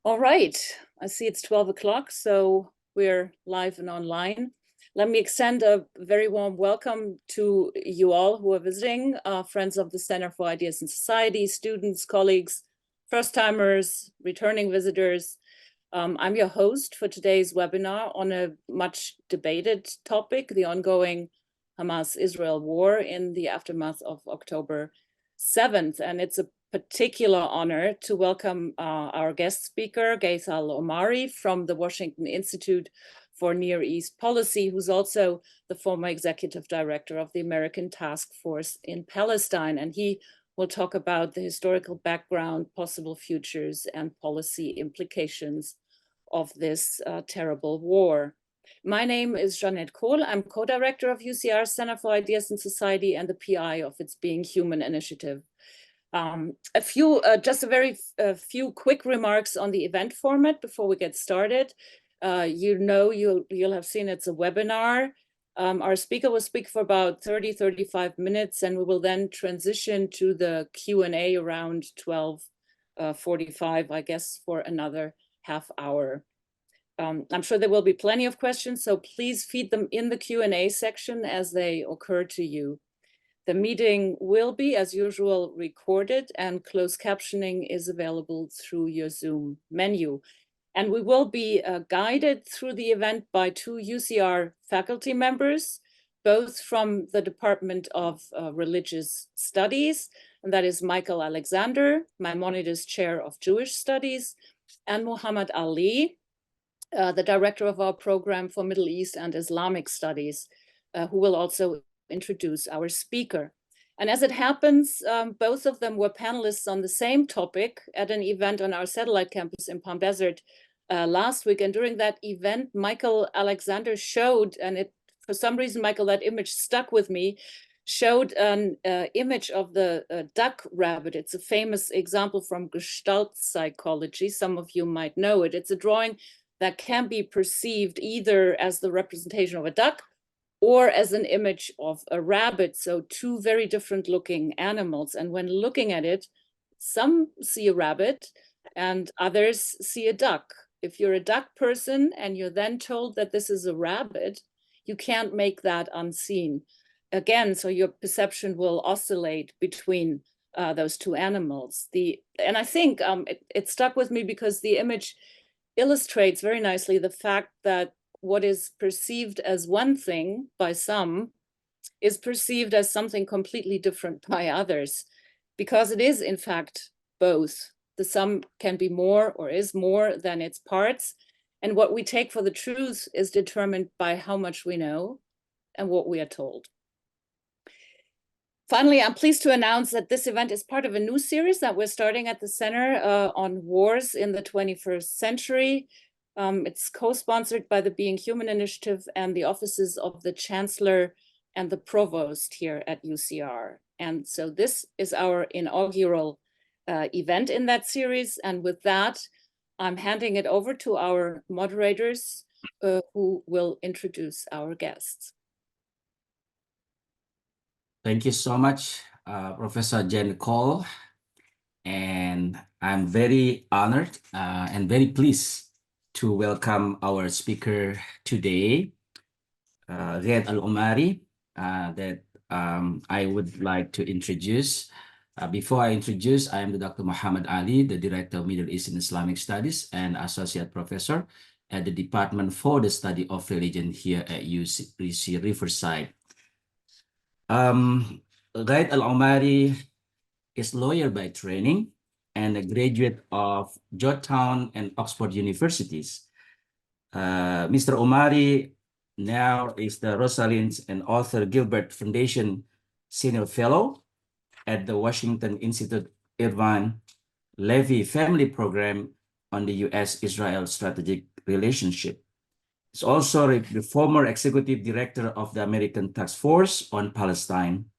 All right, I see it's 12 o'clock, so we're live and online. Let me extend a very warm welcome to you all who are visiting, friends of the Center for Ideas in Society, students, colleagues, first-timers, returning visitors. I'm your host for today's webinar on a much debated topic, the ongoing Hamas-Israel war in the aftermath of October 7th. And it's a particular honor to welcome our guest speaker, Ghaith al-Omari from the Washington Institute for Near East Policy, who's also the former executive director of the American Task Force in Palestine. And he will talk about the historical background, possible futures, and policy implications of this terrible war. My name is Jeanette Kohl. I'm co-director of UCR's Center for Ideas in Society and the PI of its Being Human initiative. Just a very few quick remarks on the event format before we get started. You'll have seen it's a webinar. Our speaker will speak for about 30-35 minutes, and we will then transition to the Q&A around 12:45, I guess, for another half hour. I'm sure there will be plenty of questions, so please feed them in the Q&A section as they occur to you. The meeting will be, as usual, recorded, and closed captioning is available through your Zoom menu. And we will be guided through the event by two UCR faculty members, both from the Department of Religious Studies, and that is Michael Alexander, Maimonides Chair of Jewish Studies, and Muhammad Ali, the director of our program for Middle East and Islamic Studies, who will also introduce our speaker. And as it happens, both of them were panelists on the same topic at an event on our satellite campus in Palm Desert last week. And during that event, Michael Alexander showed, and for some reason, Michael, that image stuck with me, showed an image of the duck rabbit. It's a famous example from Gestalt psychology. Some of you might know it. It's a drawing that can be perceived either as the representation of a duck or as an image of a rabbit, so two very different looking animals. And when looking at it, some see a rabbit and others see a duck. If you're a duck person and you're then told that this is a rabbit, you can't make that unseen. Again, so your perception will oscillate between those two animals. And I think it stuck with me because the image illustrates very nicely the fact that what is perceived as one thing by some is perceived as something completely different by others, because it is in fact both. The sum can be more or is more than its parts, and what we take for the truth is determined by how much we know and what we are told. Finally, I'm pleased to announce that this event is part of a new series that we're starting at the Center on Wars in the 21st Century. It's co-sponsored by the Being Human initiative and the offices of the Chancellor and the Provost here at UCR. And so this is our inaugural event in that series. And with that, I'm handing it over to our moderators who will introduce our guests. Thank you so much, Professor Jen Kohl. And I'm very honored and very pleased to welcome our speaker today, Ghaith al-Omari, that I would like to introduce. Before I introduce, I am Dr. Muhammad Ali, the Director of Middle East and Islamic Studies and Associate Professor at the Department for the Study of Religion here at UC Riverside. Ghaith al-Omari is a lawyer by training and a graduate of Georgetown and Oxford Universities. Mr. Omari now is the Rosalind and Arthur Gilbert Foundation Senior Fellow at the Washington Institute Irvine Levy Family Program on the U.S.-Israel Strategic Relationship. He's also the former Executive Director of the American Task Force on Palestine.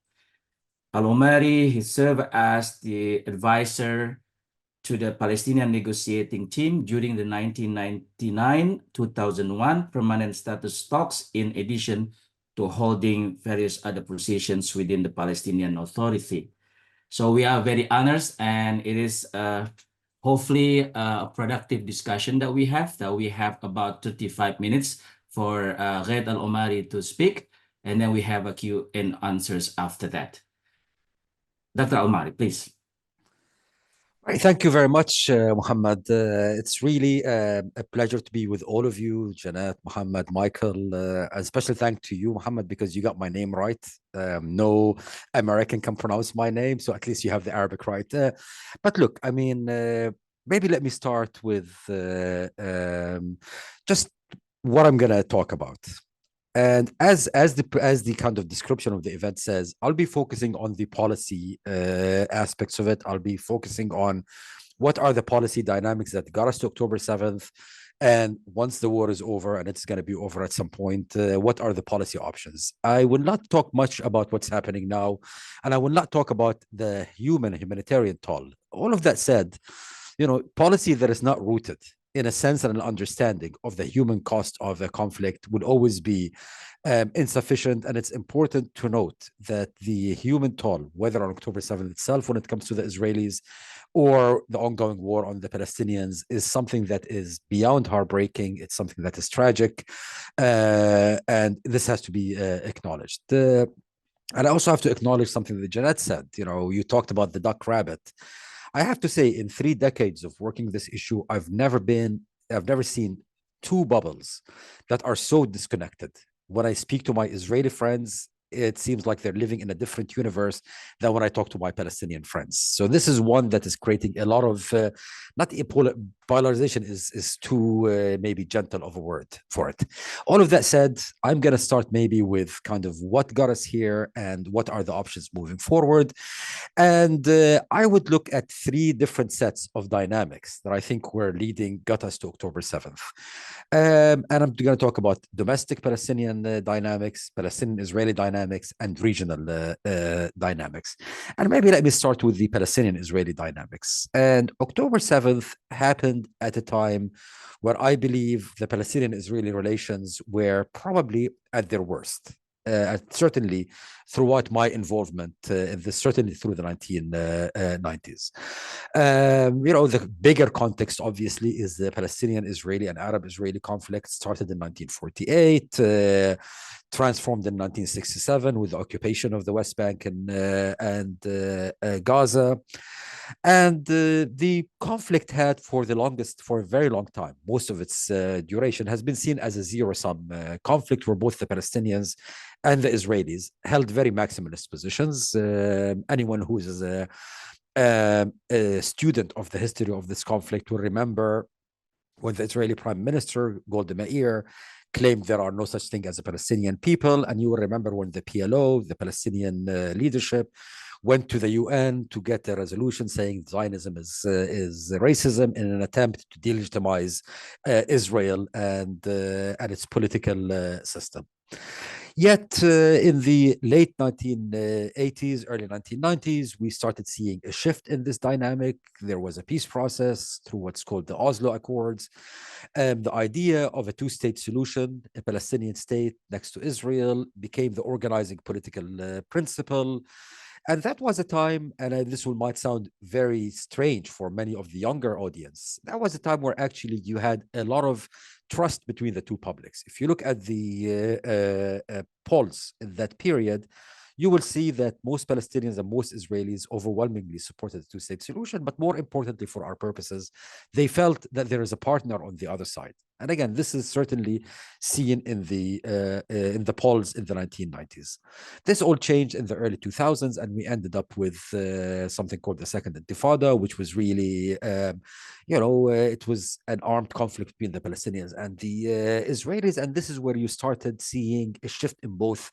Al-Omari, he served as the advisor to the Palestinian negotiating team during the 1999-2001 permanent status talks, in addition to holding various other positions within the Palestinian Authority. So we are very honored, and it is hopefully a productive discussion that we have. That we have about 35 minutes for Ghaith al-Omari to speak, and then we have a Q and answers after that. Dr. Al-Omari, please. Right, thank you very much, Muhammad. It's really a pleasure to be with all of you, Jeanette, Muhammad, Michael. A special thank to you, Muhammad, because you got my name right. No American can pronounce my name, so at least you have the Arabic right. But look, I mean, maybe let me start with just what I'm going to talk about. And as the kind of description of the event says, I'll be focusing on the policy aspects of it. I'll be focusing on what are the policy dynamics that got us to October 7th. And once the war is over, and it's going to be over at some point, what are the policy options? I will not talk much about what's happening now, and I will not talk about the humanitarian toll. All of that said, you know, policy that is not rooted in a sense and an understanding of the human cost of the conflict would always be insufficient. And it's important to note that the human toll, whether on October 7th itself, when it comes to the Israelis, or the ongoing war on the Palestinians, is something that is beyond heartbreaking. It's something that is tragic. And this has to be acknowledged. And I also have to acknowledge something that Jeanette said. You know, you talked about the duck rabbit. I have to say, in 3 decades of working this issue, I've never seen 2 bubbles that are so disconnected. When I speak to my Israeli friends, it seems like they're living in a different universe than when I talk to my Palestinian friends. So this is one that is creating a lot of, not polarization is too maybe gentle of a word for it. All of that said, I'm going to start maybe with kind of what got us here and what are the options moving forward. And I would look at 3 different sets of dynamics that I think got us to October 7th. And I'm going to talk about domestic Palestinian dynamics, Palestinian-Israeli dynamics, and regional dynamics. And maybe let me start with the Palestinian-Israeli dynamics. And October 7th happened at a time where I believe the Palestinian-Israeli relations were probably at their worst. Certainly throughout my involvement in this, certainly through the 1990s. You know, the bigger context, obviously, is the Palestinian-Israeli and Arab-Israeli conflict started in 1948, transformed in 1967 with the occupation of the West Bank and Gaza. And the conflict had for a very long time, most of its duration has been seen as a zero-sum conflict where both the Palestinians and the Israelis held very maximalist positions. Anyone who is a student of the history of this conflict will remember when the Israeli Prime Minister, Golda Meir, claimed there are no such thing as a Palestinian people. And you will remember when the PLO, the Palestinian leadership, went to the UN to get a resolution saying Zionism is racism in an attempt to delegitimize Israel and its political system. Yet in the late 1980s, early 1990s, we started seeing a shift in this dynamic. There was a peace process through what's called the Oslo Accords. The idea of a 2-state solution, a Palestinian state next to Israel, became the organizing political principle. And that was a time, and this might sound very strange for many of the younger audience, that was a time where actually you had a lot of trust between the two publics. If you look at the polls in that period, you will see that most Palestinians and most Israelis overwhelmingly supported the 2-state solution. But more importantly, for our purposes, they felt that there is a partner on the other side. And again, this is certainly seen in the polls in the 1990s. This all changed in the early 2000s, and we ended up with something called the Second Intifada, which was really, it was an armed conflict between the Palestinians and the Israelis. And this is where you started seeing a shift in both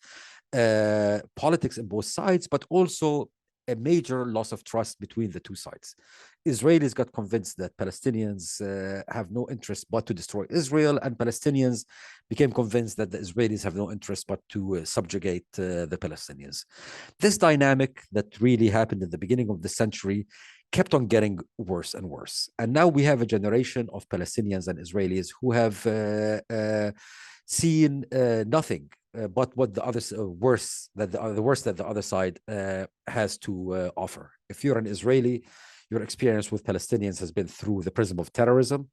politics in both sides, but also a major loss of trust between the two sides. Israelis got convinced that Palestinians have no interest but to destroy Israel, and Palestinians became convinced that the Israelis have no interest but to subjugate the Palestinians. This dynamic that really happened in the beginning of the century kept on getting worse and worse. And now we have a generation of Palestinians and Israelis who have seen nothing but what the others the worst that the other side has to offer. If you're an Israeli, Your experience with Palestinians has been through the prism of terrorism,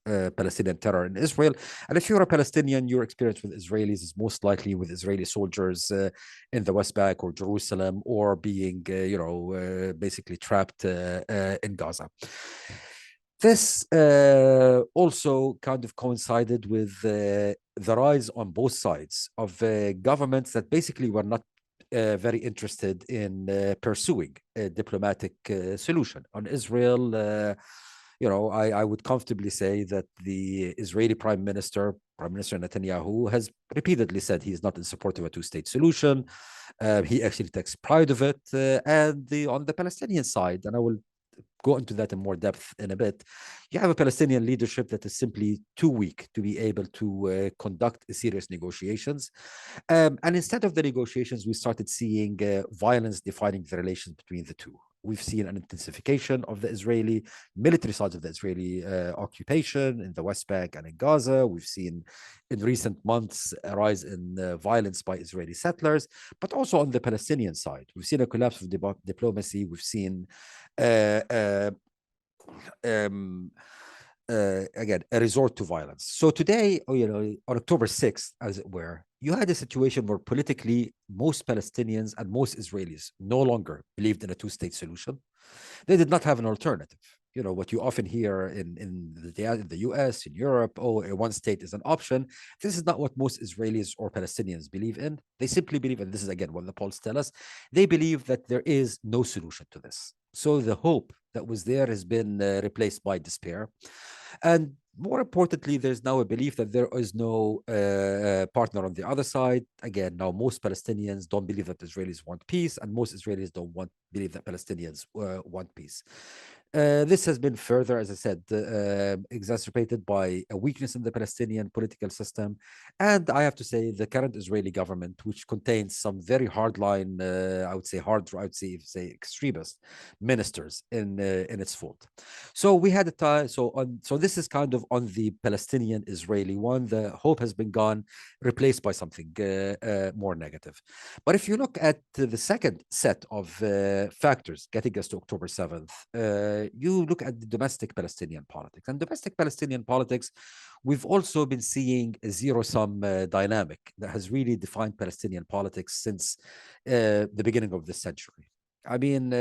Palestinian terror in Israel. And if you're a Palestinian, your experience with Israelis is most likely with Israeli soldiers in the West Bank or Jerusalem, or being, basically trapped in Gaza. This also kind of coincided with the rise on both sides of governments that basically were not very interested in pursuing a diplomatic solution on Israel. I would comfortably say that the Israeli Prime Minister Netanyahu, has repeatedly said he is not in support of a two-state solution. He actually takes pride of it. And on the Palestinian side, and I will go into that in more depth in a bit, you have a Palestinian leadership that is simply too weak to be able to conduct serious negotiations. And instead of the negotiations, we started seeing violence defining the relations between the two. We've seen an intensification of the Israeli military sides of the Israeli occupation in the West Bank and in Gaza. We've seen in recent months a rise in violence by Israeli settlers, but also on the Palestinian side. We've seen a collapse of diplomacy. We've seen again, a resort to violence. So today, on October 6th, as it were, you had a situation where politically most Palestinians and most Israelis no longer believed in a two-state solution. They did not have an alternative. What you often hear in the US, in Europe, a one state is an option. This is not what most Israelis or Palestinians believe in. They simply believe, and this is again what the polls tell us, they believe that there is no solution to this. So the hope that was there has been replaced by despair. And more importantly, there's now a belief that there is no partner on the other side. Again, now most Palestinians don't believe that Israelis want peace, and most Israelis don't believe that Palestinians want peace. This has been further, as I said, exacerbated by a weakness in the Palestinian political system. And I have to say, the current Israeli government, which contains some very hardline, extremist ministers in its fold. So we had a time. So this is kind of on the Palestinian-Israeli one. The hope has been gone, replaced by something more negative. But if you look at the second set of factors getting us to October 7th, you look at the domestic Palestinian politics. And domestic Palestinian politics, we've also been seeing a zero-sum dynamic that has really defined Palestinian politics since the beginning of this century. I mean,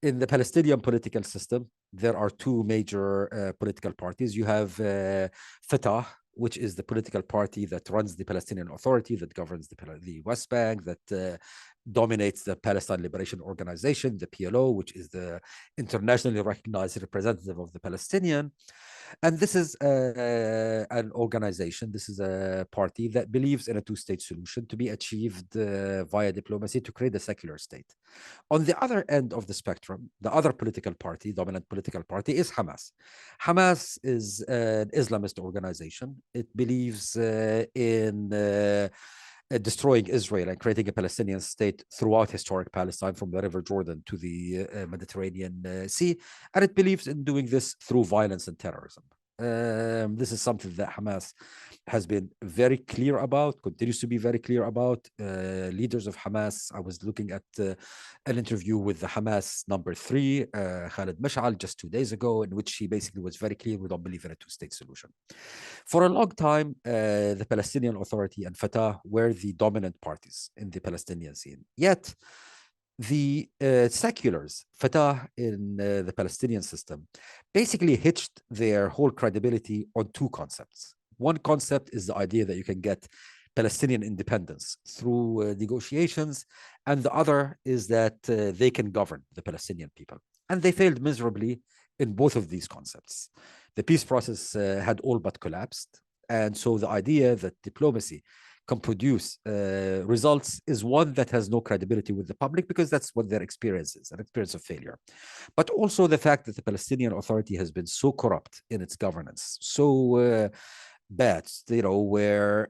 in the Palestinian political system, there are two major political parties. You have Fatah, which is the political party that runs the Palestinian Authority, that governs the West Bank, that dominates the Palestine Liberation Organization, the PLO, which is the internationally recognized representative of the Palestinian. And this is an organization, this is a party that believes in a two-state solution to be achieved via diplomacy to create a secular state. On the other end of the spectrum, the other political party, dominant political party, is Hamas. Hamas is an Islamist organization. It believes in destroying Israel and creating a Palestinian state throughout historic Palestine, from the River Jordan to the Mediterranean Sea. And it believes in doing this through violence and terrorism. This is something that Hamas has been very clear about, continues to be very clear about. Leaders of Hamas, I was looking at an interview with the Hamas number 3, Khalid Mash'al, just 2 days ago, in which he basically was very clear, we don't believe in a two-state solution. For a long time, the Palestinian Authority and Fatah were the dominant parties in the Palestinian scene. Yet, the seculars, Fatah in the Palestinian system, basically hitched their whole credibility on two concepts. One concept is the idea that you can get Palestinian independence through negotiations, and the other is that they can govern the Palestinian people. And they failed miserably in both of these concepts. The peace process had all but collapsed. And so the idea that diplomacy can produce results is one that has no credibility with the public, because that's what their experience is, an experience of failure. But also the fact that the Palestinian Authority has been so corrupt in its governance, so bad, where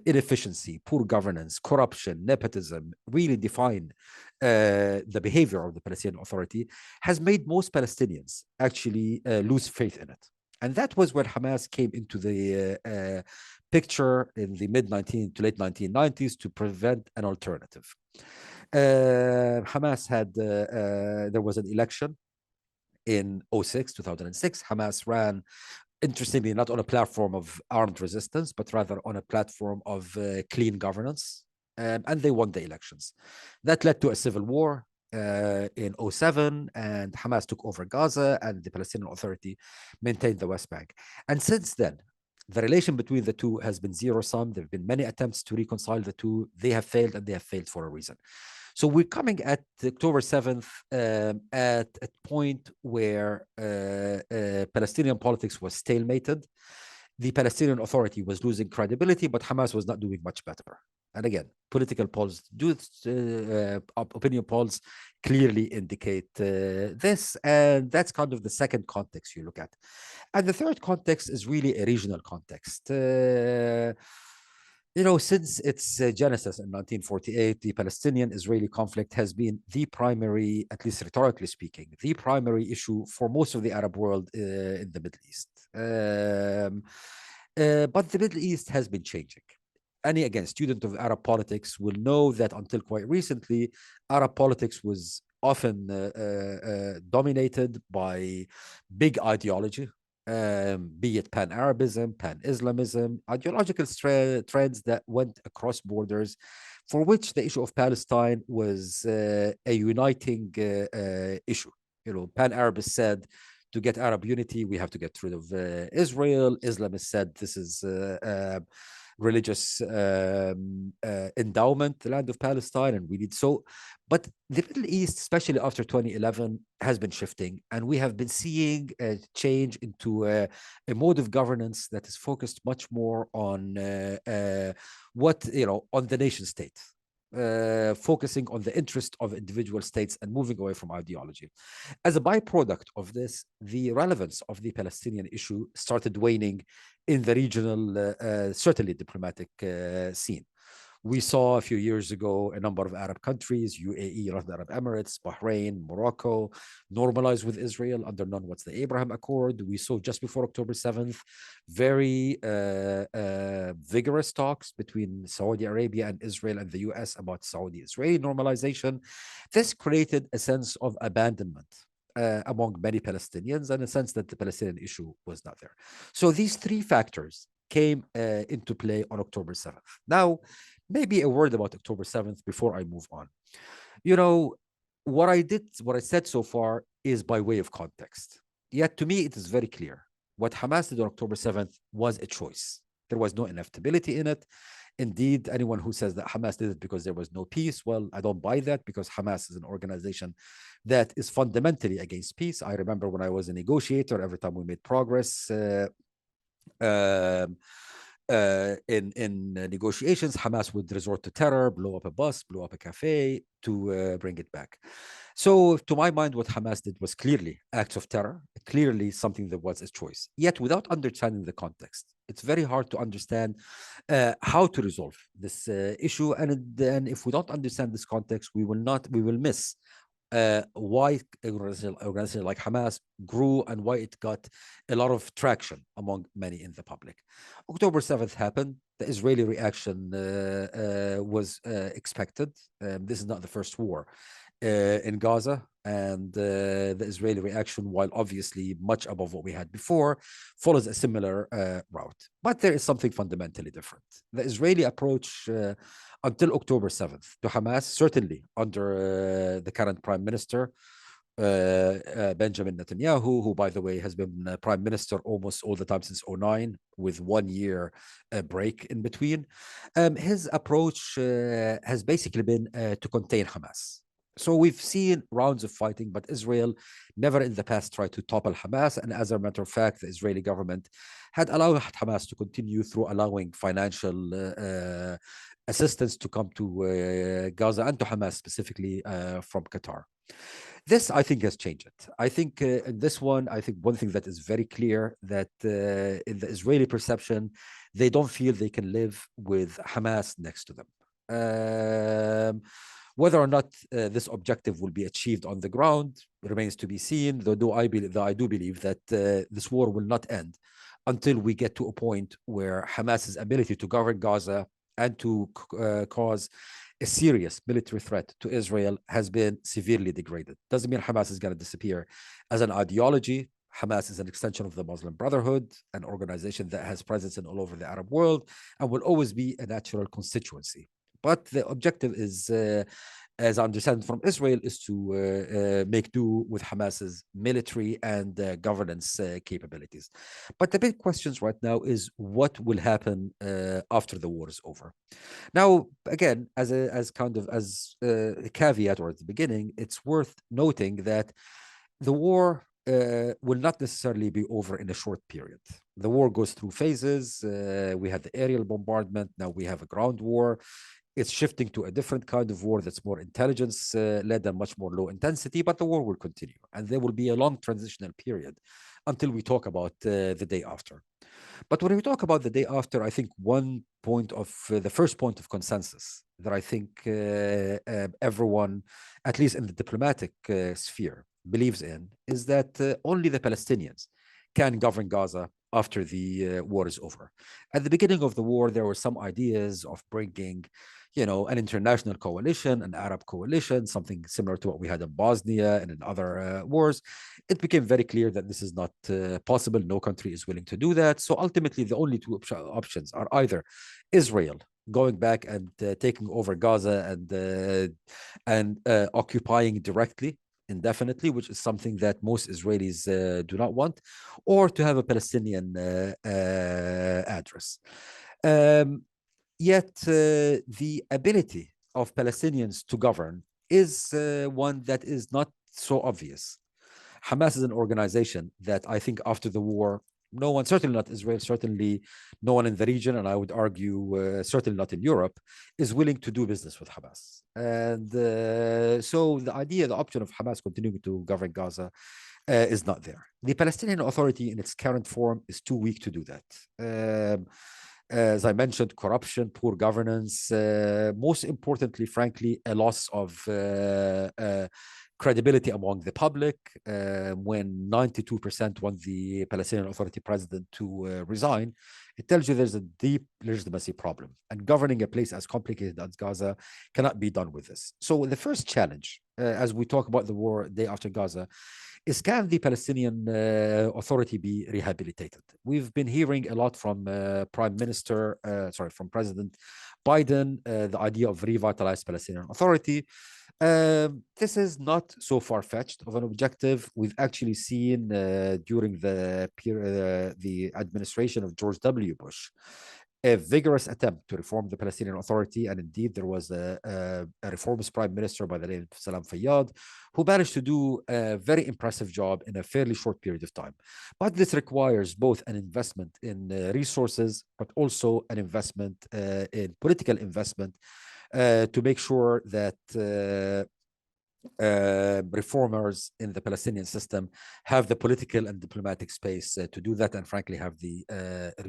inefficiency, poor governance, corruption, nepotism really define the behavior of the Palestinian Authority, has made most Palestinians actually lose faith in it. And that was when Hamas came into the picture in the mid-19 to late 1990s to prevent an alternative. Hamas had, there was an election in 2006. Hamas ran, interestingly, not on a platform of armed resistance, but rather on a platform of clean governance. And they won the elections. That led to a civil war in 2007, and Hamas took over Gaza, and the Palestinian Authority maintained the West Bank. And since then, the relation between the two has been zero-sum. There have been many attempts to reconcile the two. They have failed, and they have failed for a reason. So we're coming at October 7th at a point where Palestinian politics was stalemated. The Palestinian Authority was losing credibility, but Hamas was not doing much better. And again, political polls, opinion polls clearly indicate this. And that's kind of the second context you look at. And the third context is really a regional context. Since its genesis in 1948, the Palestinian-Israeli conflict has been the primary, at least rhetorically speaking, the primary issue for most of the Arab world in the Middle East. But the Middle East has been changing. Any, again, student of Arab politics will know that until quite recently, Arab politics was often dominated by big ideology, be it pan-Arabism, pan-Islamism, ideological trends that went across borders, for which the issue of Palestine was a uniting issue. Pan-Arabists said, to get Arab unity, we have to get rid of Israel. Islamists said this is religious endowment, the land of Palestine, and we need so. But the Middle East, especially after 2011, has been shifting, and we have been seeing a change into a mode of governance that is focused much more on on the nation state. Focusing on the interest of individual states and moving away from ideology. As a byproduct of this, the relevance of the Palestinian issue started waning in the regional, certainly diplomatic scene. We saw a few years ago a number of Arab countries, UAE, United Arab Emirates, Bahrain, Morocco, normalize with Israel under what's the Abraham Accord. We saw just before October 7th, very vigorous talks between Saudi Arabia and Israel and the US about Saudi-Israeli normalization. This created a sense of abandonment among many Palestinians, and a sense that the Palestinian issue was not there. So these three factors came into play on October 7th. Now, maybe a word about October 7th before I move on. What I said so far is by way of context. Yet to me, it is very clear. What Hamas did on October 7th was a choice. There was no inevitability in it. Indeed, anyone who says that Hamas did it because there was no peace, well, I don't buy that, because Hamas is an organization that is fundamentally against peace. I remember when I was a negotiator, every time we made progress in negotiations, Hamas would resort to terror, blow up a bus, blow up a cafe to bring it back. So to my mind, what Hamas did was clearly acts of terror, clearly something that was a choice. Yet without understanding the context, it's very hard to understand how to resolve this issue. And then if we don't understand this context, we will miss why organization like Hamas grew and why it got a lot of traction among many in the public. October 7th happened. The Israeli reaction was expected. This is not the first war in Gaza, and the Israeli reaction, while obviously much above what we had before, follows a similar route. But there is something fundamentally different. The Israeli approach until October 7th to Hamas, certainly under the current prime minister, Benjamin Netanyahu, who, by the way, has been prime minister almost all the time since 2009, with 1 year break in between. His approach has basically been to contain Hamas. So we've seen rounds of fighting, but Israel never in the past tried to topple Hamas. And as a matter of fact, the Israeli government had allowed Hamas to continue through allowing financial assistance to come to Gaza and to Hamas specifically from Qatar. This, I think, has changed it. I think in this one, one thing that is very clear, that in the Israeli perception, they don't feel they can live with Hamas next to them. Whether or not this objective will be achieved on the ground remains to be seen, though I do believe that this war will not end until we get to a point where Hamas's ability to govern Gaza and to cause a serious military threat to Israel has been severely degraded. Doesn't mean Hamas is going to disappear. As an ideology, Hamas is an extension of the Muslim Brotherhood, an organization that has presence in all over the Arab world and will always be a natural constituency. But the objective is, as I understand from Israel, is to make do with Hamas's military and governance capabilities. But the big questions right now is what will happen after the war is over. Now, again, as a caveat or at the beginning, it's worth noting that the war will not necessarily be over in a short period. The war goes through phases. We had the aerial bombardment. Now we have a ground war. It's shifting to a different kind of war that's more intelligence led and much more low intensity, but the war will continue. And there will be a long transitional period until we talk about the day after. But when we talk about the day after, I think the first point of consensus that I think everyone, at least in the diplomatic sphere, believes in is that only the Palestinians can govern Gaza after the war is over. At the beginning of the war, there were some ideas of bringing, an international coalition, an Arab coalition, something similar to what we had in Bosnia and in other wars. It became very clear that this is not possible. No country is willing to do that. So ultimately, the only two options are either Israel going back and taking over Gaza and occupying directly indefinitely, which is something that most Israelis do not want, or to have a Palestinian address. Yet the ability of Palestinians to govern is one that is not so obvious. Hamas is an organization that I think after the war, no one, certainly not Israel, certainly no one in the region, and I would argue certainly not in Europe, is willing to do business with Hamas. And so the option of Hamas continuing to govern Gaza is not there. The Palestinian Authority in its current form is too weak to do that. As I mentioned, corruption, poor governance, most importantly, frankly, a loss of credibility among the public. When 92% want the Palestinian Authority president to resign, it tells you there's a deep legitimacy problem. And governing a place as complicated as Gaza cannot be done with this. So the first challenge, as we talk about the war day after Gaza, is can the Palestinian Authority be rehabilitated? We've been hearing a lot from from President Biden, the idea of revitalized Palestinian Authority. This is not so far-fetched of an objective. We've actually seen during the administration of George W. Bush, a vigorous attempt to reform the Palestinian Authority. And indeed, there was a reformist prime minister by the name of Salam Fayyad, who managed to do a very impressive job in a fairly short period of time. But this requires both an investment in resources, but also an investment in political investment to make sure that reformers in the Palestinian system have the political and diplomatic space to do that, and frankly have the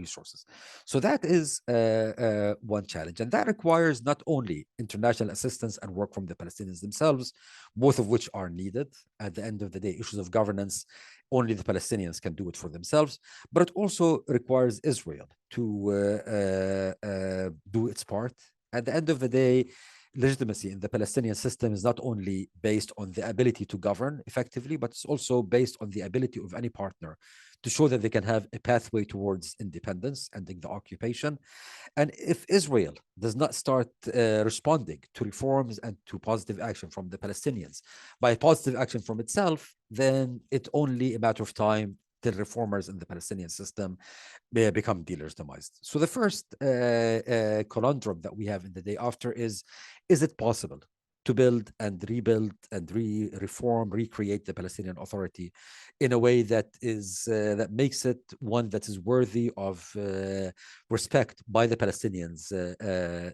resources. So that is one challenge, and that requires not only international assistance and work from the Palestinians themselves, both of which are needed. At the end of the day, issues of governance, only the Palestinians can do it for themselves, but it also requires Israel to do its part. At the end of the day, legitimacy in the Palestinian system is not only based on the ability to govern effectively, but it's also based on the ability of any partner to show that they can have a pathway towards independence, ending the occupation. And if Israel does not start responding to reforms and to positive action from the Palestinians by positive action from itself, then it's only a matter of time till reformers in the Palestinian system become delegitimized. So the first conundrum that we have in the day after is it possible to build and rebuild and reform, recreate the Palestinian Authority in a way that is that makes it one that is worthy of respect by the Palestinians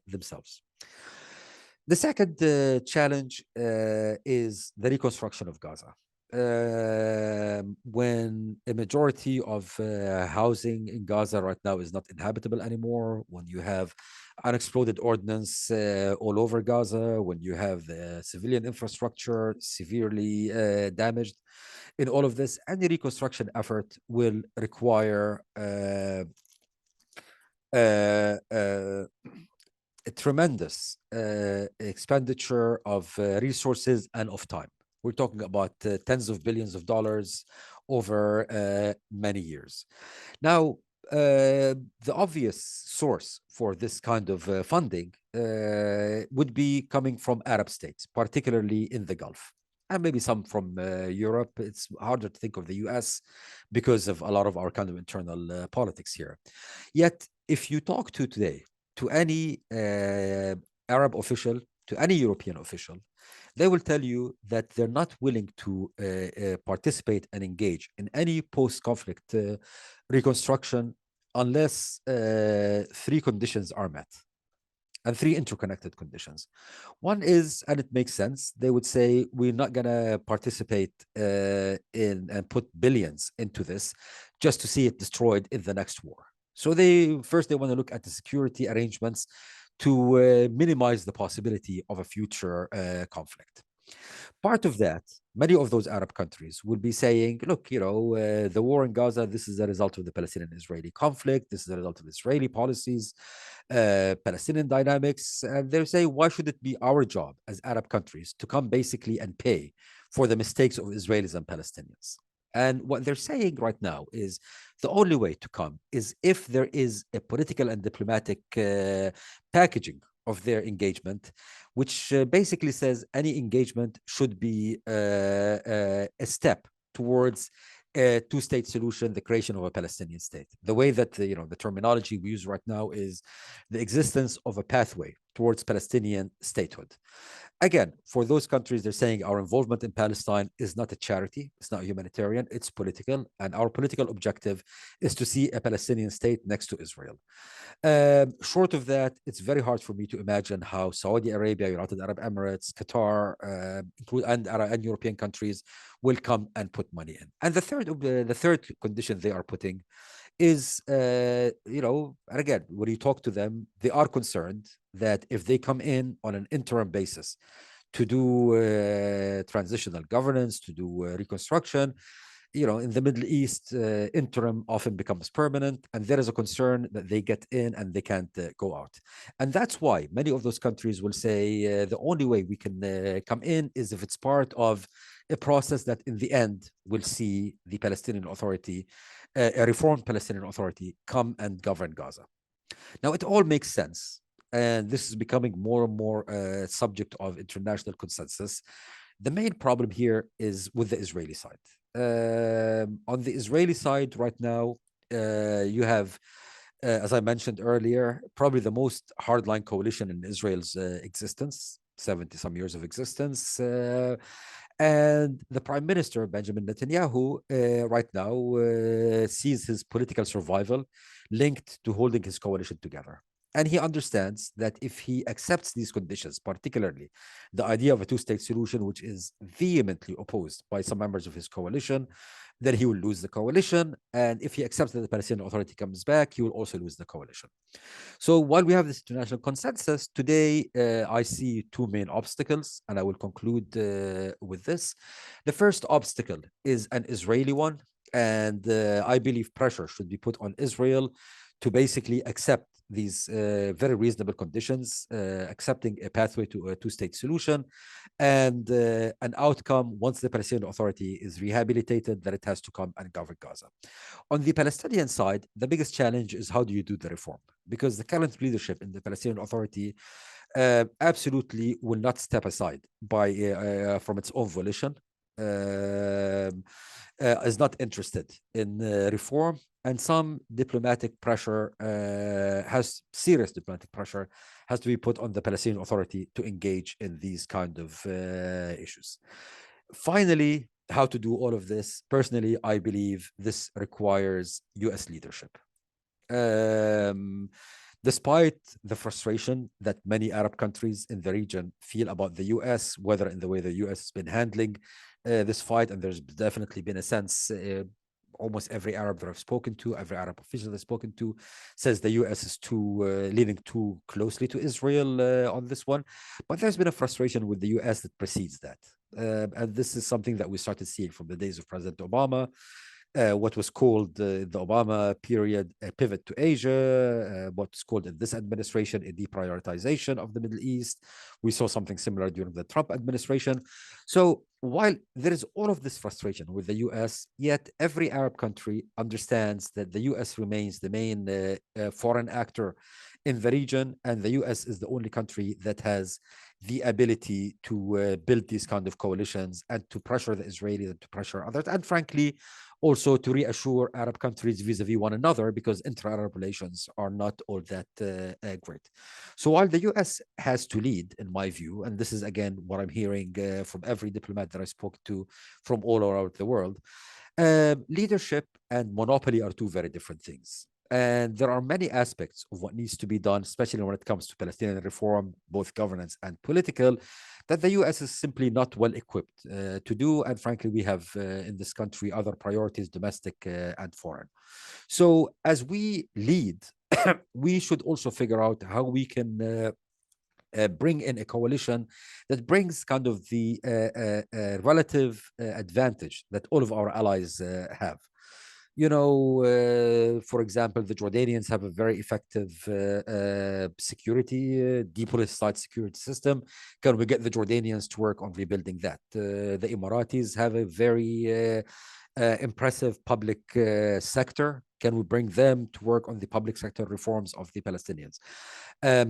themselves? The second challenge is the reconstruction of Gaza. When a majority of housing in Gaza right now is not inhabitable anymore, when you have unexploded ordnance all over Gaza, when you have the civilian infrastructure severely damaged, in all of this, any reconstruction effort will require a tremendous expenditure of resources and of time. We're talking about tens of billions of dollars over many years. Now, the obvious source for this kind of funding would be coming from Arab states, particularly in the Gulf, and maybe some from Europe. It's harder to think of the US because of a lot of our kind of internal politics here. Yet, if you talk to today to any Arab official, to any European official, they will tell you that they're not willing to participate and engage in any post-conflict reconstruction unless three conditions are met, and three interconnected conditions. One is, and it makes sense, they would say, we're not going to participate in and put billions into this just to see it destroyed in the next war. So they want to look at the security arrangements to minimize the possibility of a future conflict. Part of that, many of those Arab countries will be saying, look, the war in Gaza, this is a result of the Palestinian-Israeli conflict. This is a result of Israeli policies, Palestinian dynamics. And they're saying, why should it be our job as Arab countries to come basically and pay for the mistakes of Israelis and Palestinians? And what they're saying right now is the only way to come is if there is a political and diplomatic packaging of their engagement, which basically says any engagement should be a step towards a two-state solution, the creation of a Palestinian state. The way that the terminology we use right now is the existence of a pathway towards Palestinian statehood. Again, for those countries, they're saying our involvement in Palestine is not a charity, it's not humanitarian, it's political, and our political objective is to see a Palestinian state next to Israel. Short of that, it's very hard for me to imagine how Saudi Arabia, United Arab Emirates, Qatar, and European countries will come and put money in. And the third condition they are putting is, and again, when you talk to them, they are concerned that if they come in on an interim basis to do transitional governance, to do reconstruction, in the Middle East, interim often becomes permanent, and there is a concern that they get in and they can't go out. And that's why many of those countries will say the only way we can come in is if it's part of a process that in the end will see the Palestinian Authority, a reformed Palestinian Authority, come and govern Gaza. Now, it all makes sense, and this is becoming more and more a subject of international consensus. The main problem here is with the Israeli side. On the Israeli side right now, you have, as I mentioned earlier, probably the most hardline coalition in Israel's existence, 70-some years of existence. And the Prime Minister, Benjamin Netanyahu, right now sees his political survival linked to holding his coalition together. And he understands that if he accepts these conditions, particularly the idea of a two-state solution, which is vehemently opposed by some members of his coalition, then he will lose the coalition. And if he accepts that the Palestinian Authority comes back, he will also lose the coalition. So while we have this international consensus, today I see two main obstacles, and I will conclude with this. The first obstacle is an Israeli one, and I believe pressure should be put on Israel to basically accept these very reasonable conditions, accepting a pathway to a two-state solution, and an outcome once the Palestinian Authority is rehabilitated, that it has to come and govern Gaza. On the Palestinian side, the biggest challenge is how do you do the reform? Because the current leadership in the Palestinian Authority absolutely will not step aside from its own volition, is not interested in reform, and some diplomatic pressure serious diplomatic pressure has to be put on the Palestinian Authority to engage in these kind of issues. Finally, how to do all of this? Personally, I believe this requires US leadership. Despite the frustration that many Arab countries in the region feel about the US, whether in the way the US has been handling this fight, and there's definitely been a sense, almost every Arab that I've spoken to, every Arab official that I've spoken to, says the US is leaning too closely to Israel on this one. But there's been a frustration with the US that precedes that. And this is something that we started seeing from the days of President Obama. what was called the Obama period a pivot to Asia, what's called in this administration a deprioritization of the Middle East. We saw something similar during the Trump administration. So while there is all of this frustration with the US, yet every Arab country understands that the US remains the main foreign actor in the region, and the US is the only country that has the ability to build these kind of coalitions and to pressure the Israelis and to pressure others, and frankly, also to reassure Arab countries vis-a-vis one another, because intra-Arab relations are not all that great. So while the US has to lead, in my view, and this is again what I'm hearing from every diplomat that I spoke to from all around the world, leadership and monopoly are two very different things. And there are many aspects of what needs to be done, especially when it comes to Palestinian reform, both governance and political, that the US is simply not well equipped to do. And frankly, we have in this country other priorities, domestic and foreign. So as we lead, we should also figure out how we can bring in a coalition that brings kind of the relative advantage that all of our allies have. You know, for example, the Jordanians have a very effective security, depoliticized security system. Can we get the Jordanians to work on rebuilding that? The Emiratis have a very impressive public sector. Can we bring them to work on the public sector reforms of the Palestinians?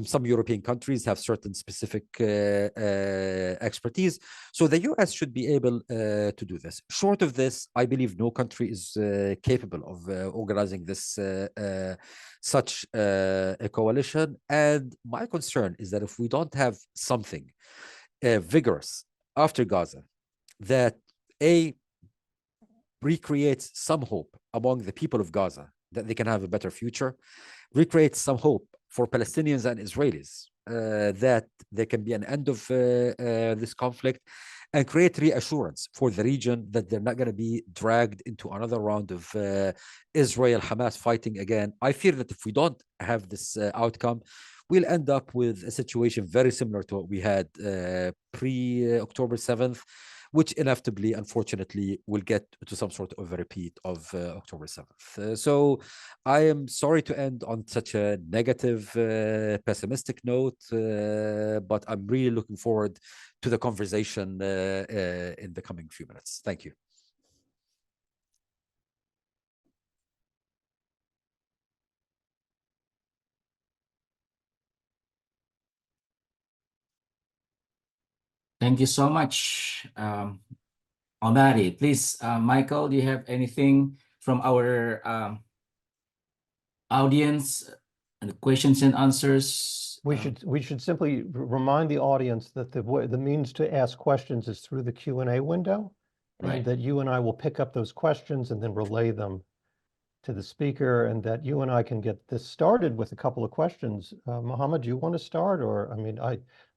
Some European countries have certain specific expertise. So the US should be able to do this. Short of this, I believe no country is capable of organizing this such a coalition. And my concern is that if we don't have something vigorous after Gaza that recreates some hope among the people of Gaza that they can have a better future, recreates some hope for Palestinians and Israelis that there can be an end of this conflict, and create reassurance for the region that they're not going to be dragged into another round of Israel-Hamas fighting again. I fear that if we don't have this outcome, we'll end up with a situation very similar to what we had pre-October 7th, which inevitably, unfortunately, will get to some sort of a repeat of October 7th. So I am sorry to end on such a negative, pessimistic note, but I'm really looking forward to the conversation in the coming few minutes. Thank you. Thank you so much, Omari. Please, Michael, do you have anything from our audience and questions and answers? We should simply remind the audience that the means to ask questions is through the Q&A window, Right. and that you and I will pick up those questions and then relay them to the speaker, and that you and I can get this started with a couple of questions. Muhammad, do you want to start? Or, I mean,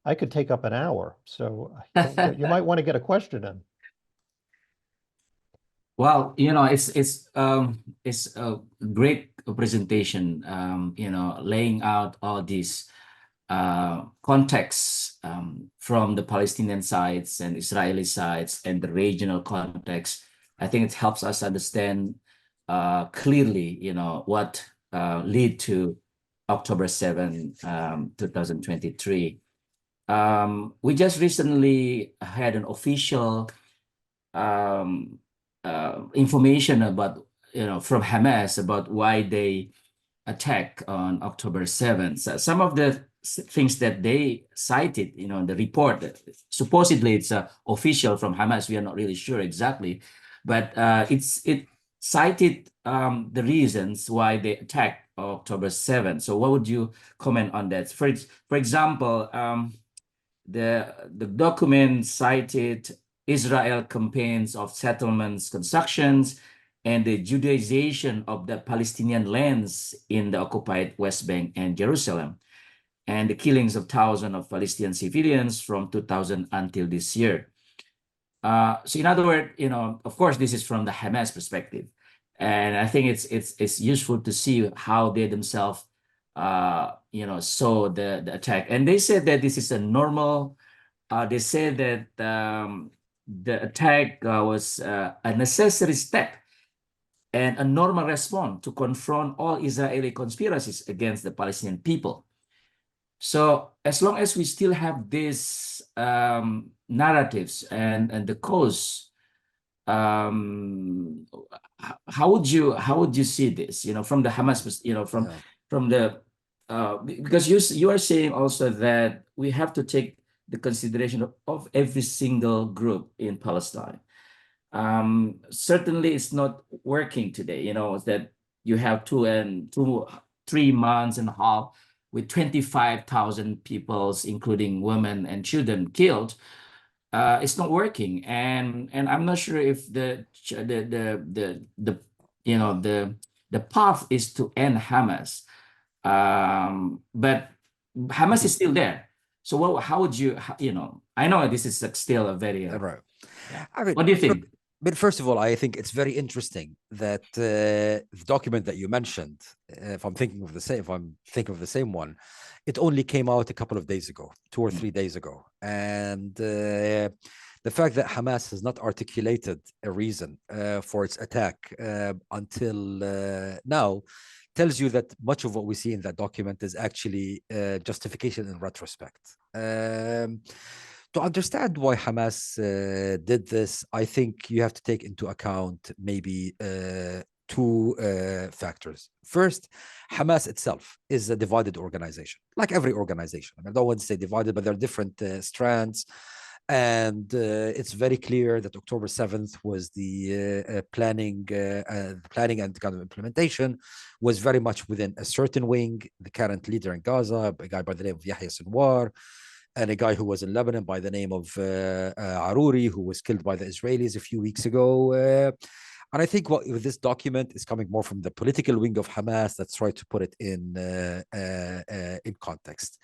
I could take up an hour, so you might want to get a question in. Well, you know, it's a great presentation, you know, laying out all these contexts from the Palestinian sides and Israeli sides and the regional context. I think it helps us understand clearly, you know, what led to October 7, 2023. We just recently had an official information about, you know, from Hamas about why they attack on October 7th. So some of the things that they cited, you know, in the report, supposedly it's official from Hamas. We are not really sure exactly, but it cited the reasons why they attacked October 7th. So what would you comment on that? For example, the document cited Israel campaigns of settlements, constructions, and the Judaization of the Palestinian lands in the occupied West Bank and Jerusalem, and the killings of thousands of Palestinian civilians from 2000 until this year. So in other words, you know, of course, this is from the Hamas perspective. And I think it's useful to see how they themselves, you know, saw the attack. And they said that this is a normal, they said that the attack was a necessary step and a normal response to confront all Israeli conspiracies against the Palestinian people. So as long as we still have these narratives and the cause, how would you see this? From the Hamas, from the because you are saying also that we have to take the consideration of every single group in Palestine. Certainly, it's not working today. That you have 3 months and a half with 25,000 people, including women and children, killed. It's not working, and I'm not sure if the path is to end Hamas, but Hamas is still there. So how would you, I know this is still a very Right. yeah. I mean, What do you think? But first of all, I think it's very interesting that the document that you mentioned, if I'm thinking of the same one, it only came out a couple of days ago, 2 or 3 days ago. And the fact that Hamas has not articulated a reason for its attack until now tells you that much of what we see in that document is actually justification in retrospect. To understand why Hamas did this, I think you have to take into account maybe 2 factors. First, Hamas itself is a divided organization, like every organization. I don't want to say divided, but there are different strands. And it's very clear that October 7th was the planning and kind of implementation was very much within a certain wing. The current leader in Gaza, a guy by the name of Yahya Sinwar, and a guy who was in Lebanon by the name of Aruri, who was killed by the Israelis a few weeks ago. And I think what this document is coming more from the political wing of Hamas that's trying to put it in context.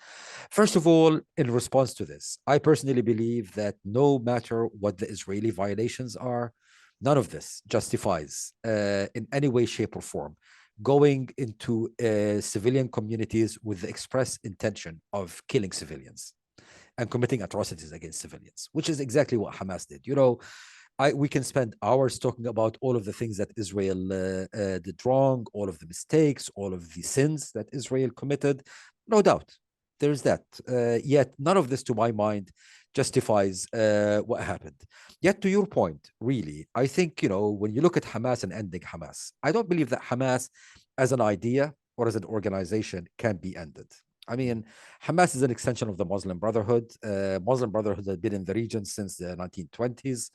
First of all, in response to this, I personally believe that no matter what the Israeli violations are, none of this justifies in any way, shape, or form going into civilian communities with the express intention of killing civilians and committing atrocities against civilians, which is exactly what Hamas did. We can spend hours talking about all of the things that Israel did wrong, all of the mistakes, all of the sins that Israel committed. No doubt, there's that. Yet none of this, to my mind, justifies what happened. Yet to your point, really, I think, when you look at Hamas and ending Hamas, I don't believe that Hamas as an idea or as an organization can be ended. I mean, Hamas is an extension of the Muslim Brotherhood. Muslim Brotherhood had been in the region since the 1920s,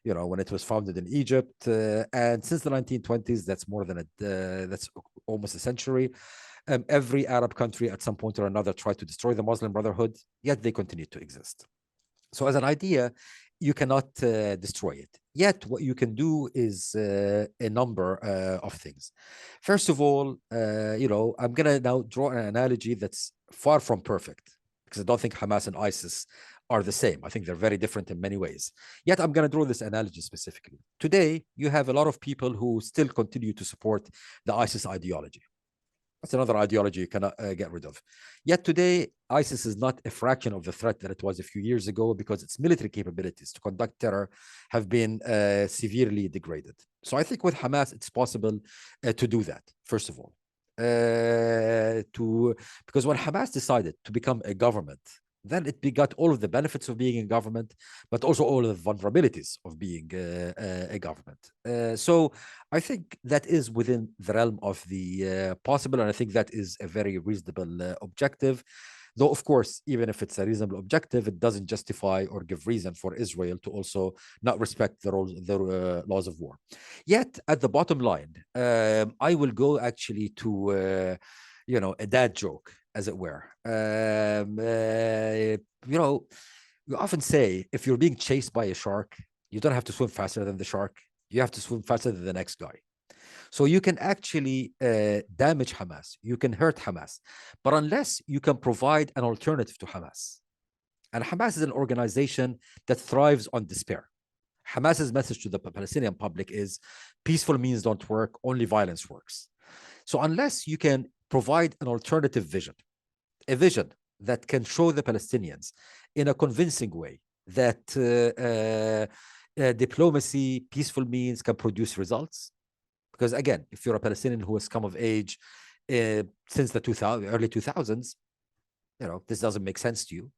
when it was founded in Egypt. And since the 1920s, that's that's almost a century. Every Arab country at some point or another tried to destroy the Muslim Brotherhood, yet they continue to exist. So as an idea, you cannot destroy it. Yet what you can do is a number of things. First of all, I'm going to now draw an analogy that's far from perfect, because I don't think Hamas and ISIS are the same. I think they're very different in many ways. Yet I'm going to draw this analogy specifically. Today, you have a lot of people who still continue to support the ISIS ideology. That's another ideology you cannot get rid of. Yet today, ISIS is not a fraction of the threat that it was a few years ago, because its military capabilities to conduct terror have been severely degraded. So I think with Hamas, it's possible to do that, first of all. Because when Hamas decided to become a government, then it got all of the benefits of being a government, but also all of the vulnerabilities of being a government. So I think that is within the realm of the possible, and I think that is a very reasonable objective. Though, of course, even if it's a reasonable objective, it doesn't justify or give reason for Israel to also not respect the laws of war. Yet, at the bottom line, I will go actually to, a dad joke, as it were. We often say, if you're being chased by a shark, you don't have to swim faster than the shark. You have to swim faster than the next guy. So you can actually damage Hamas. You can hurt Hamas. But unless you can provide an alternative to Hamas, and Hamas is an organization that thrives on despair. Hamas's message to the Palestinian public is peaceful means don't work, only violence works. So unless you can provide an alternative vision, a vision that can show the Palestinians in a convincing way that diplomacy, peaceful means can produce results, Because again, if you're a Palestinian who has come of age since the early 2000s, this doesn't make sense to you.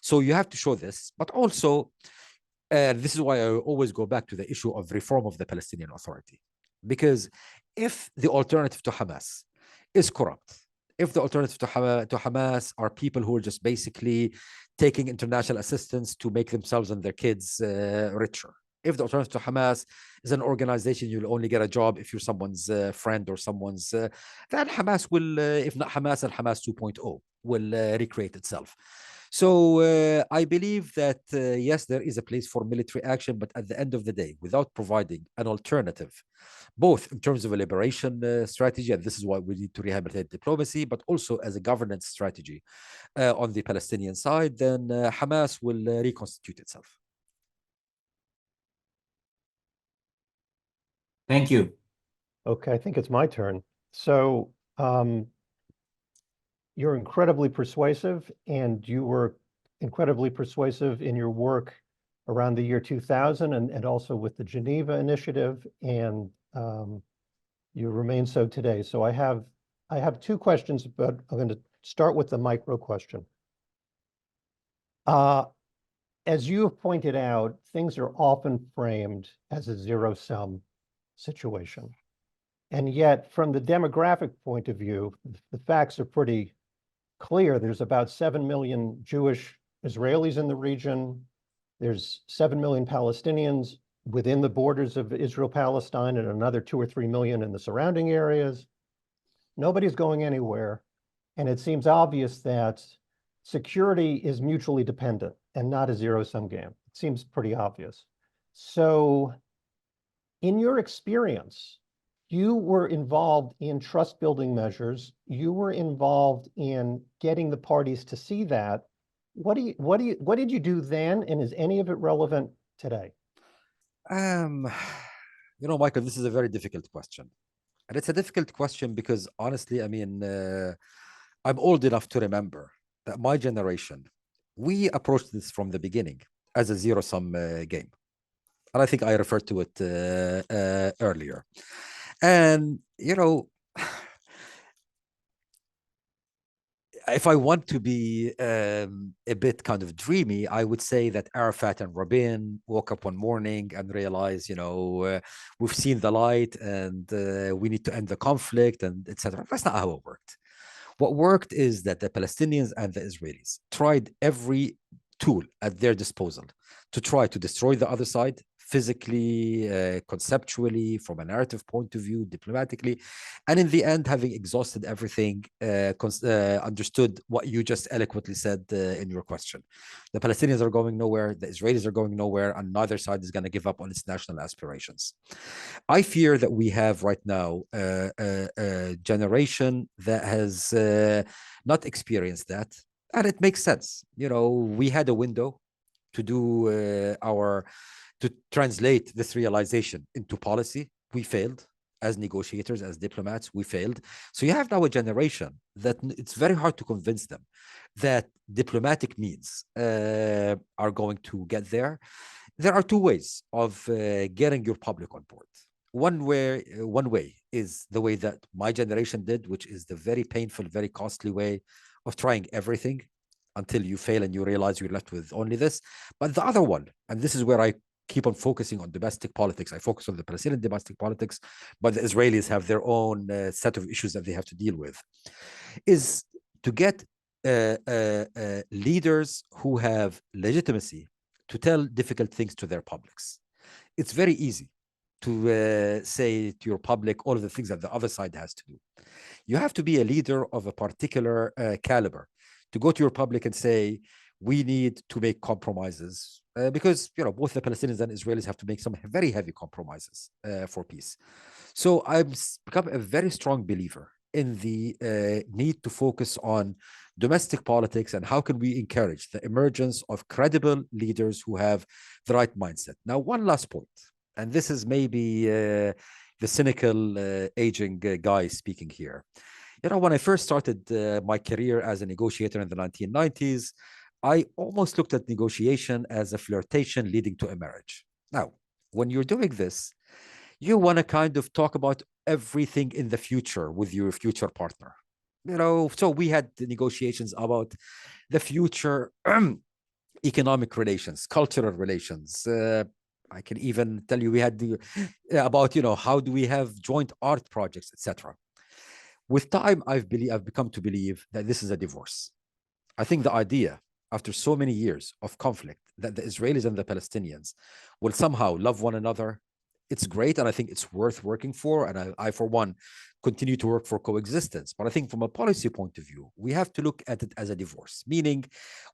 So you have to show this, but also, this is why I always go back to the issue of reform of the Palestinian Authority. Because if the alternative to Hamas is corrupt, if the alternative to Hamas are people who are just basically taking international assistance to make themselves and their kids richer, if the alternative to Hamas is an organization you'll only get a job if you're someone's friend or someone's, then Hamas will, if not Hamas, and Hamas 2.0 will recreate itself. So I believe that, yes, there is a place for military action, but at the end of the day, without providing an alternative, both in terms of a liberation strategy, and this is why we need to rehabilitate diplomacy, but also as a governance strategy on the Palestinian side, then Hamas will reconstitute itself. Thank you. Okay, I think it's my turn. So you're incredibly persuasive, and you were incredibly persuasive in your work around the year 2000 and also with the Geneva Initiative, and you remain so today. So I have two questions, but I'm going to start with the micro question. As you have pointed out, things are often framed as a zero-sum situation. And yet, from the demographic point of view, the facts are pretty clear. There's about 7 million Jewish Israelis in the region. There's 7 million Palestinians within the borders of Israel-Palestine, and another 2 or 3 million in the surrounding areas. Nobody's going anywhere. And it seems obvious that security is mutually dependent and not a zero-sum game. It seems pretty obvious. So in your experience, you were involved in trust-building measures. You were involved in getting the parties to see that. What did you do then, and is any of it relevant today? Michael, this is a very difficult question. And it's a difficult question because honestly, I mean, I'm old enough to remember that my generation, we approached this from the beginning as a zero-sum game. And I think I referred to it earlier. And, if I want to be a bit kind of dreamy, I would say that Arafat and Rabin woke up one morning and realized, we've seen the light and we need to end the conflict and etc. That's not how it worked. What worked is that the Palestinians and the Israelis tried every tool at their disposal to try to destroy the other side, physically, conceptually, from a narrative point of view, diplomatically. And in the end, having exhausted everything, understood what you just eloquently said in your question. The Palestinians are going nowhere, the Israelis are going nowhere, and neither side is going to give up on its national aspirations. I fear that we have right now a generation that has not experienced that. And it makes sense. We had a window to do to translate this realization into policy. We failed as negotiators, as diplomats, we failed. So you have now a generation that it's very hard to convince them that diplomatic means are going to get there. There are two ways of getting your public on board. One way is the way that my generation did, which is the very painful, very costly way of trying everything until you fail and you realize you're left with only this. But the other one, and this is where I keep on focusing on domestic politics. I focus on the Palestinian domestic politics, but the Israelis have their own set of issues that they have to deal with, is to get leaders who have legitimacy to tell difficult things to their publics. It's very easy to say to your public all of the things that the other side has to do. You have to be a leader of a particular caliber to go to your public and say, we need to make compromises because both the Palestinians and Israelis have to make some very heavy compromises for peace. So I've become a very strong believer in the need to focus on domestic politics and how can we encourage the emergence of credible leaders who have the right mindset. Now, one last point, and this is maybe the cynical aging guy speaking here. When I first started my career as a negotiator in the 1990s, I almost looked at negotiation as a flirtation leading to a marriage. Now, when you're doing this, You want to kind of talk about everything in the future with your future partner. So we had the negotiations about the future economic relations, cultural relations. I can even tell you we had about, how do we have joint art projects, etc. With time, I've become to believe that this is a divorce. I think the idea, after so many years of conflict, that the Israelis and the Palestinians will somehow love one another, it's great, and I think it's worth working for. And I for one, continue to work for coexistence. But I think from a policy point of view, we have to look at it as a divorce, meaning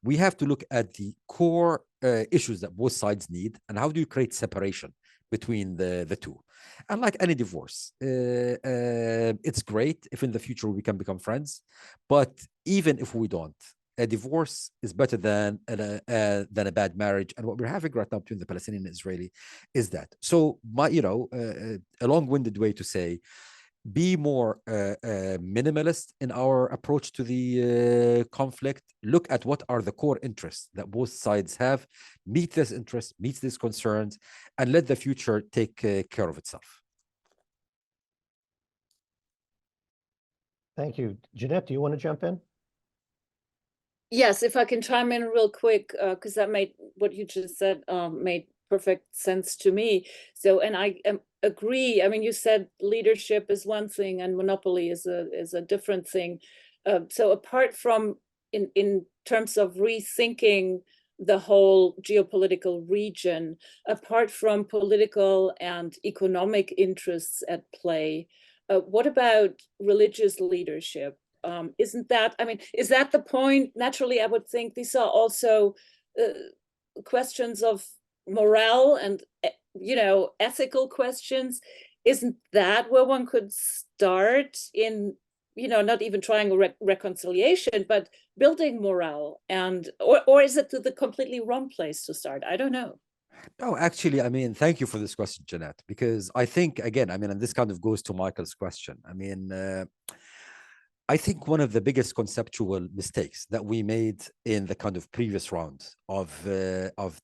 we have to look at the core issues that both sides need, and how do you create separation between the two. And like any divorce, it's great if in the future we can become friends, but even if we don't, a divorce is better than a bad marriage. And what we're having right now between the Palestinian and Israeli is that. So a long-winded way to say, be more minimalist in our approach to the conflict. Look at what are the core interests that both sides have, meet this interest, meet these concerns, and let the future take care of itself. Thank you. Jeanette, do you want to jump in? Yes, if I can chime in real quick, because that made what you just said made perfect sense to me. So, and I agree. I mean, you said leadership is one thing and monopoly is a different thing. So apart from in terms of rethinking the whole geopolitical region, apart from political and economic interests at play, what about religious leadership? Isn't that, I mean, is that the point? Naturally, I would think these are also questions of morale and, ethical questions. Isn't that where one could start in, not even trying a reconciliation, but building morale? And, or is it the completely wrong place to start? I don't know. No, actually, I mean, thank you for this question, Jeanette, because I think, again, I mean, and this kind of goes to Michael's question. I mean, I think one of the biggest conceptual mistakes that we made in the kind of previous round of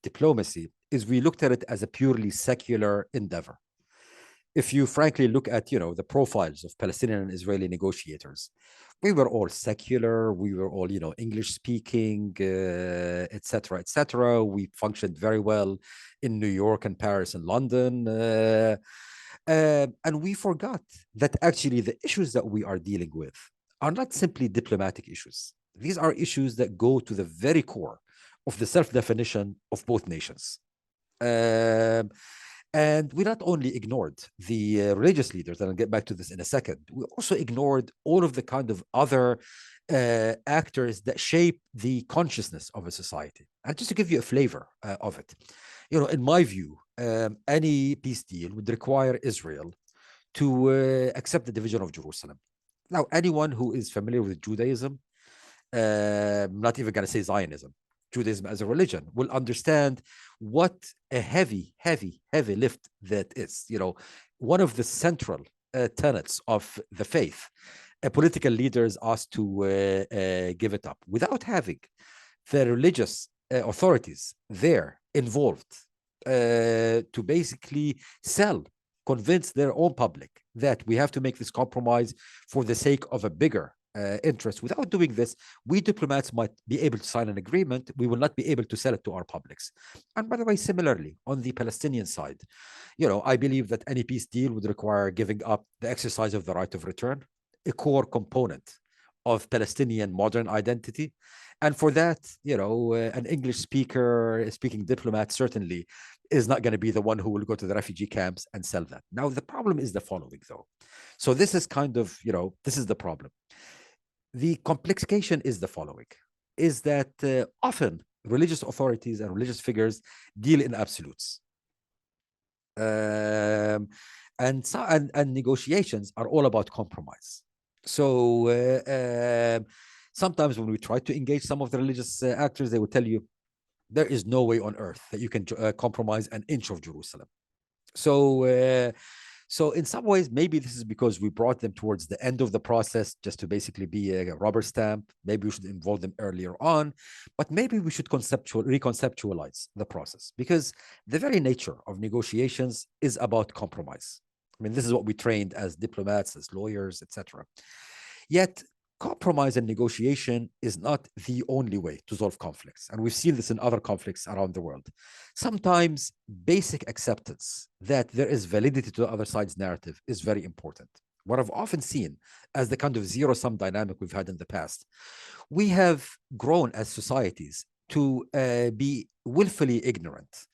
diplomacy is we looked at it as a purely secular endeavor. If you frankly look at, the profiles of Palestinian and Israeli negotiators, we were all secular, we were all, English speaking, et cetera, et cetera. We functioned very well in New York and Paris and London. And we forgot that actually the issues that we are dealing with are not simply diplomatic issues. These are issues that go to the very core of the self-definition of both nations. And we not only ignored the religious leaders, and I'll get back to this in a second, we also ignored all of the kind of other actors that shape the consciousness of a society. And just to give you a flavor of it, in my view, any peace deal would require Israel to accept the division of Jerusalem. Now, anyone who is familiar with Judaism, not even going to say Zionism, Judaism as a religion, will understand what a heavy lift that is. One of the central tenets of the faith, political leaders asked to give it up without having the religious authorities there involved to basically convince their own public that we have to make this compromise for the sake of a bigger interest. Without doing this, we diplomats might be able to sign an agreement. We will not be able to sell it to our publics. And by the way, similarly, on the Palestinian side, I believe that any peace deal would require giving up the exercise of the right of return, a core component of Palestinian modern identity. And for that, an English speaking diplomat certainly is not going to be the one who will go to the refugee camps and sell that. Now, the problem is the following, though. So this is kind of, this is the problem. The complication is the following, is that often religious authorities and religious figures deal in absolutes. And negotiations are all about compromise. So sometimes when we try to engage some of the religious actors, they will tell you, there is no way on earth that you can compromise an inch of Jerusalem. So in some ways, maybe this is because we brought them towards the end of the process just to basically be a rubber stamp. Maybe we should involve them earlier on, but maybe we should reconceptualize the process, because the very nature of negotiations is about compromise. I mean, this is what we trained as diplomats, as lawyers, etc. Yet, compromise and negotiation is not the only way to solve conflicts. And we've seen this in other conflicts around the world. Sometimes basic acceptance that there is validity to the other side's narrative is very important. What I've often seen as the kind of zero-sum dynamic we've had in the past, we have grown as societies to be willfully ignorant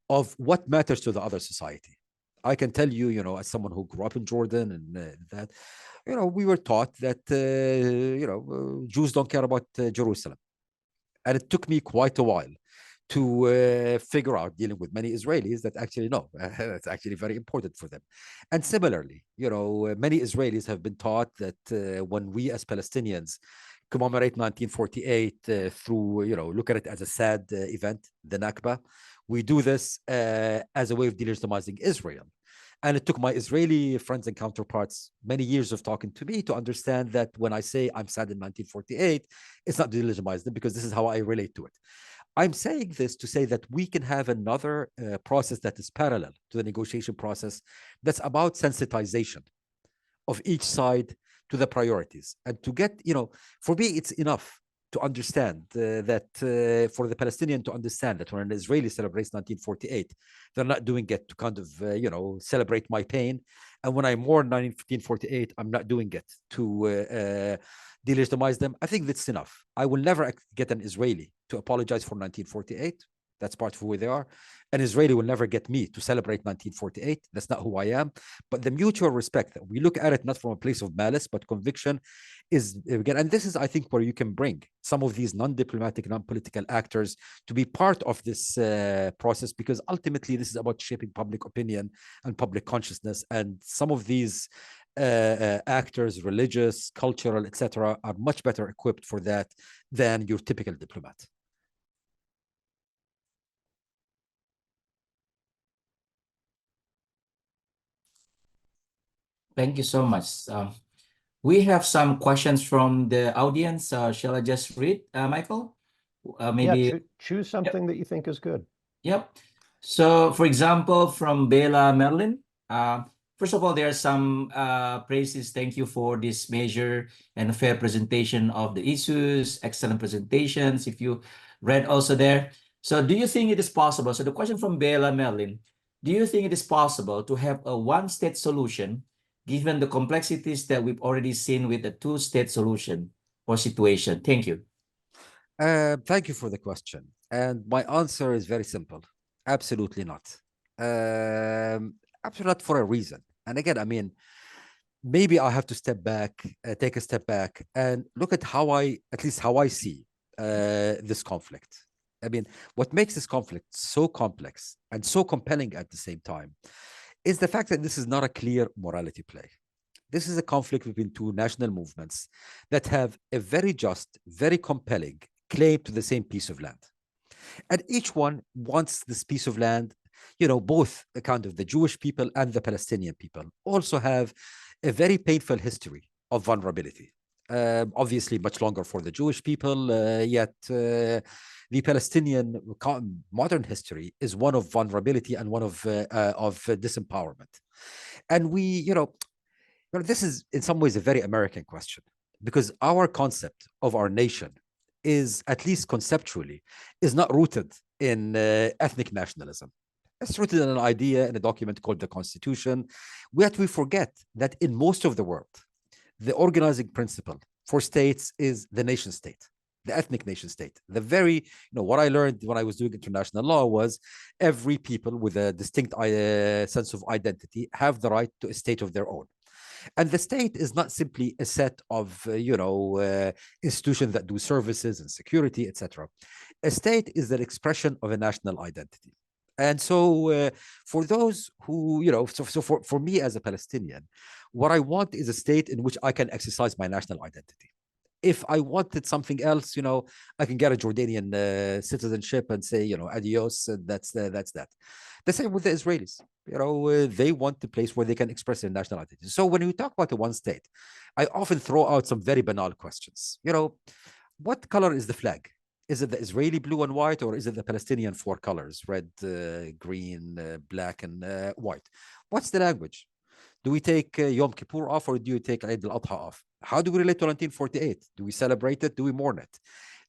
of what matters to the other society. I can tell you, as someone who grew up in Jordan and that, we were taught that, Jews don't care about Jerusalem. And it took me quite a while to figure out, dealing with many Israelis, that actually, no, it's actually very important for them. And similarly, many Israelis have been taught that when we as Palestinians commemorate 1948 through, look at it as a sad event, the Nakba, we do this as a way of delegitimizing Israel. And it took my Israeli friends and counterparts many years of talking to me to understand that when I say I'm sad in 1948, it's not delegitimize them, because this is how I relate to it. I'm saying this to say that we can have another process that is parallel to the negotiation process, that's about sensitization of each side to the priorities. And to get, for me, it's enough to understand that for the Palestinian to understand that when an Israeli celebrates 1948, they're not doing it to kind of, celebrate my pain. And when I mourn 1948, I'm not doing it to delegitimize them. I think that's enough. I will never get an Israeli to apologize for 1948. That's part of who they are. An Israeli will never get me to celebrate 1948. That's not who I am. But the mutual respect that we look at it not from a place of malice, but conviction is, again, and this is, I think, where you can bring some of these non-diplomatic, non-political actors to be part of this process, because ultimately this is about shaping public opinion and public consciousness. And some of these actors, religious, cultural, etc., are much better equipped for that than your typical diplomat. Thank you so much. We have some questions from the audience. Shall I just read, Michael? Maybe. Yeah, choose something that you think is good. Yep. So, for example, from Bella Merlin, first of all, there are some praises. Thank you for this measure and fair presentation of the issues. Excellent presentations. If you read also there. So, do you think it is possible? So, the question from Bella Merlin, do you think it is possible to have a one-state solution given the complexities that we've already seen with the two-state solution or situation? Thank you. Thank you for the question. And my answer is very simple. Absolutely not. Absolutely not, for a reason. And again, I mean, maybe I have to step back, take a step back and look at how I see this conflict. I mean, what makes this conflict so complex and so compelling at the same time is the fact that this is not a clear morality play. This is a conflict between two national movements that have a very just, very compelling claim to the same piece of land. And each one wants this piece of land. Both kind of the Jewish people and the Palestinian people also have a very painful history of vulnerability. Obviously, much longer for the Jewish people, yet the Palestinian modern history is one of vulnerability and one of disempowerment. And this is in some ways a very American question, because our concept of our nation is, at least conceptually, is not rooted in ethnic nationalism. It's rooted in an idea in a document called the Constitution. Yet we forget that in most of the world, the organizing principle for states is the nation state, the ethnic nation state. The very, what I learned when I was doing international law was every people with a distinct sense of identity have the right to a state of their own. And the state is not simply a set of, institutions that do services and security, etc. A state is the expression of a national identity. And so for those who, for me as a Palestinian, what I want is a state in which I can exercise my national identity. If I wanted something else, I can get a Jordanian citizenship and say, adios, and that's that. The same with the Israelis. They want the place where they can express their national identity. So when we talk about the one state, I often throw out some very banal questions. What color is the flag? Is it the Israeli blue and white, or is it the Palestinian four colors, red, green, black, and white? What's the language? Do we take Yom Kippur off, or do you take Eid al-Adha off? How do we relate to 1948? Do we celebrate it? Do we mourn it?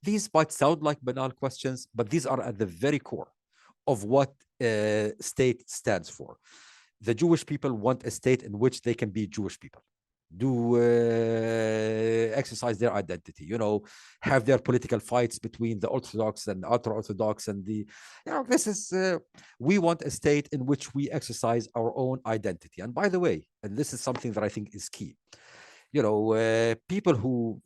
These might sound like banal questions, but these are at the very core of what state stands for. The Jewish people want a state in which they can be Jewish people, do exercise their identity, you know, have their political fights between the Orthodox and ultra-Orthodox, and the, you know, this is, we want a state in which we exercise our own identity. And by the way, and this is something that I think is key, you know, people who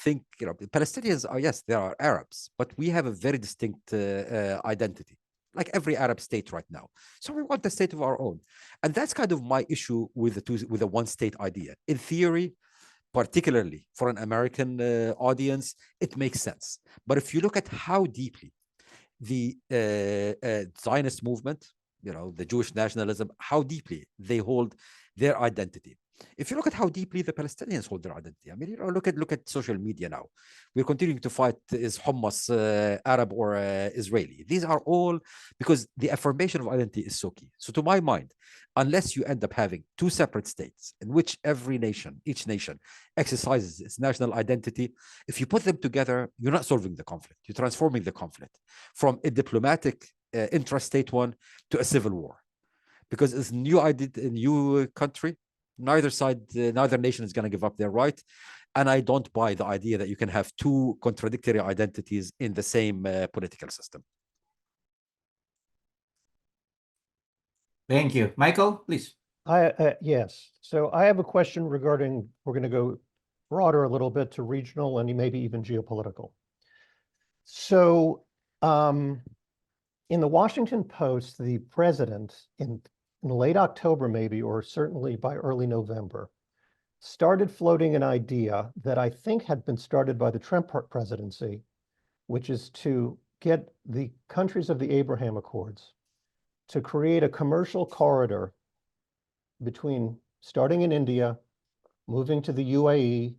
think, you know, the Palestinians are, yes, they are Arabs, but we have a very distinct identity, like every Arab state right now. So we want a state of our own. And that's kind of my issue with the one state idea. In theory, particularly for an American audience, it makes sense. But if you look at how deeply the Zionist movement, you know, the Jewish nationalism, how deeply they hold their identity. If you look at how deeply the Palestinians hold their identity, I mean, you know, look at social media now. We're continuing to fight, is Hamas Arab or Israeli? These are all because the affirmation of identity is so key. So to my mind, unless you end up having two separate states in which each nation exercises its national identity, if you put them together, you're not solving the conflict. You're transforming the conflict from a diplomatic intrastate one to a civil war. Because it's a new country, neither nation is going to give up their right. And I don't buy the idea that you can have two contradictory identities in the same political system. Thank you. Michael, please. Yes. So I have a question regarding, we're going to go broader a little bit to regional and maybe even geopolitical. So in the Washington Post, the president in late October maybe, or certainly by early November, started floating an idea that I think had been started by the Trump presidency, which is to get the countries of the Abraham Accords to create a commercial corridor between starting in India, moving to the UAE,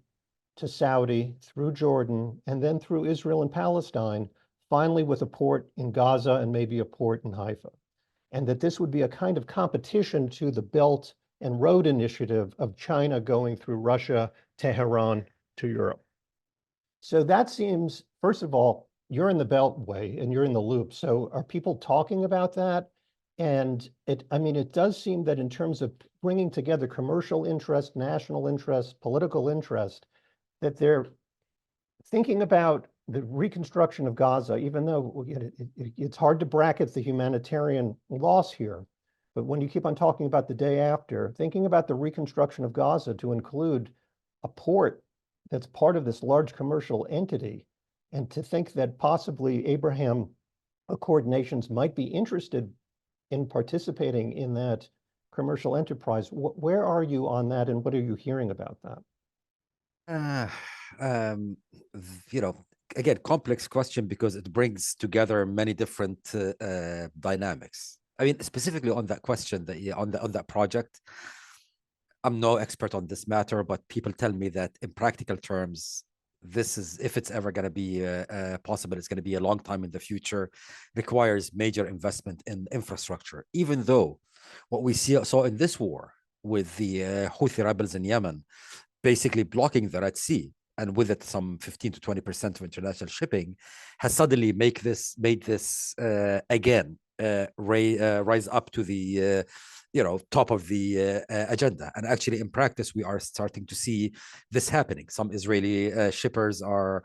to Saudi, through Jordan, and then through Israel and Palestine, finally with a port in Gaza and maybe a port in Haifa. And that this would be a kind of competition to the Belt and Road Initiative of China going through Russia, Tehran to Europe. So that seems, first of all, you're in the Beltway and you're in the loop. So are people talking about that? And it does seem that in terms of bringing together commercial interest, national interest, political interest, that they're thinking about the reconstruction of Gaza, even though it's hard to bracket the humanitarian loss here. But when you keep on talking about the day after, thinking about the reconstruction of Gaza to include a port that's part of this large commercial entity, and to think that possibly Abraham Accord nations might be interested in participating in that commercial enterprise, where are you on that, and what are you hearing about that? You know, again, complex question because it brings together many different dynamics. I mean, specifically on that question, on that project, I'm no expert on this matter, but people tell me that in practical terms, this is, if it's ever going to be possible, it's going to be a long time in the future, requires major investment in infrastructure, even though what we saw in this war with the Houthi rebels in Yemen, basically blocking the Red Sea, and with it some 15 to 20% of international shipping, has suddenly made this again rise up to the top of the agenda. And actually, in practice, we are starting to see this happening. Some Israeli shippers are,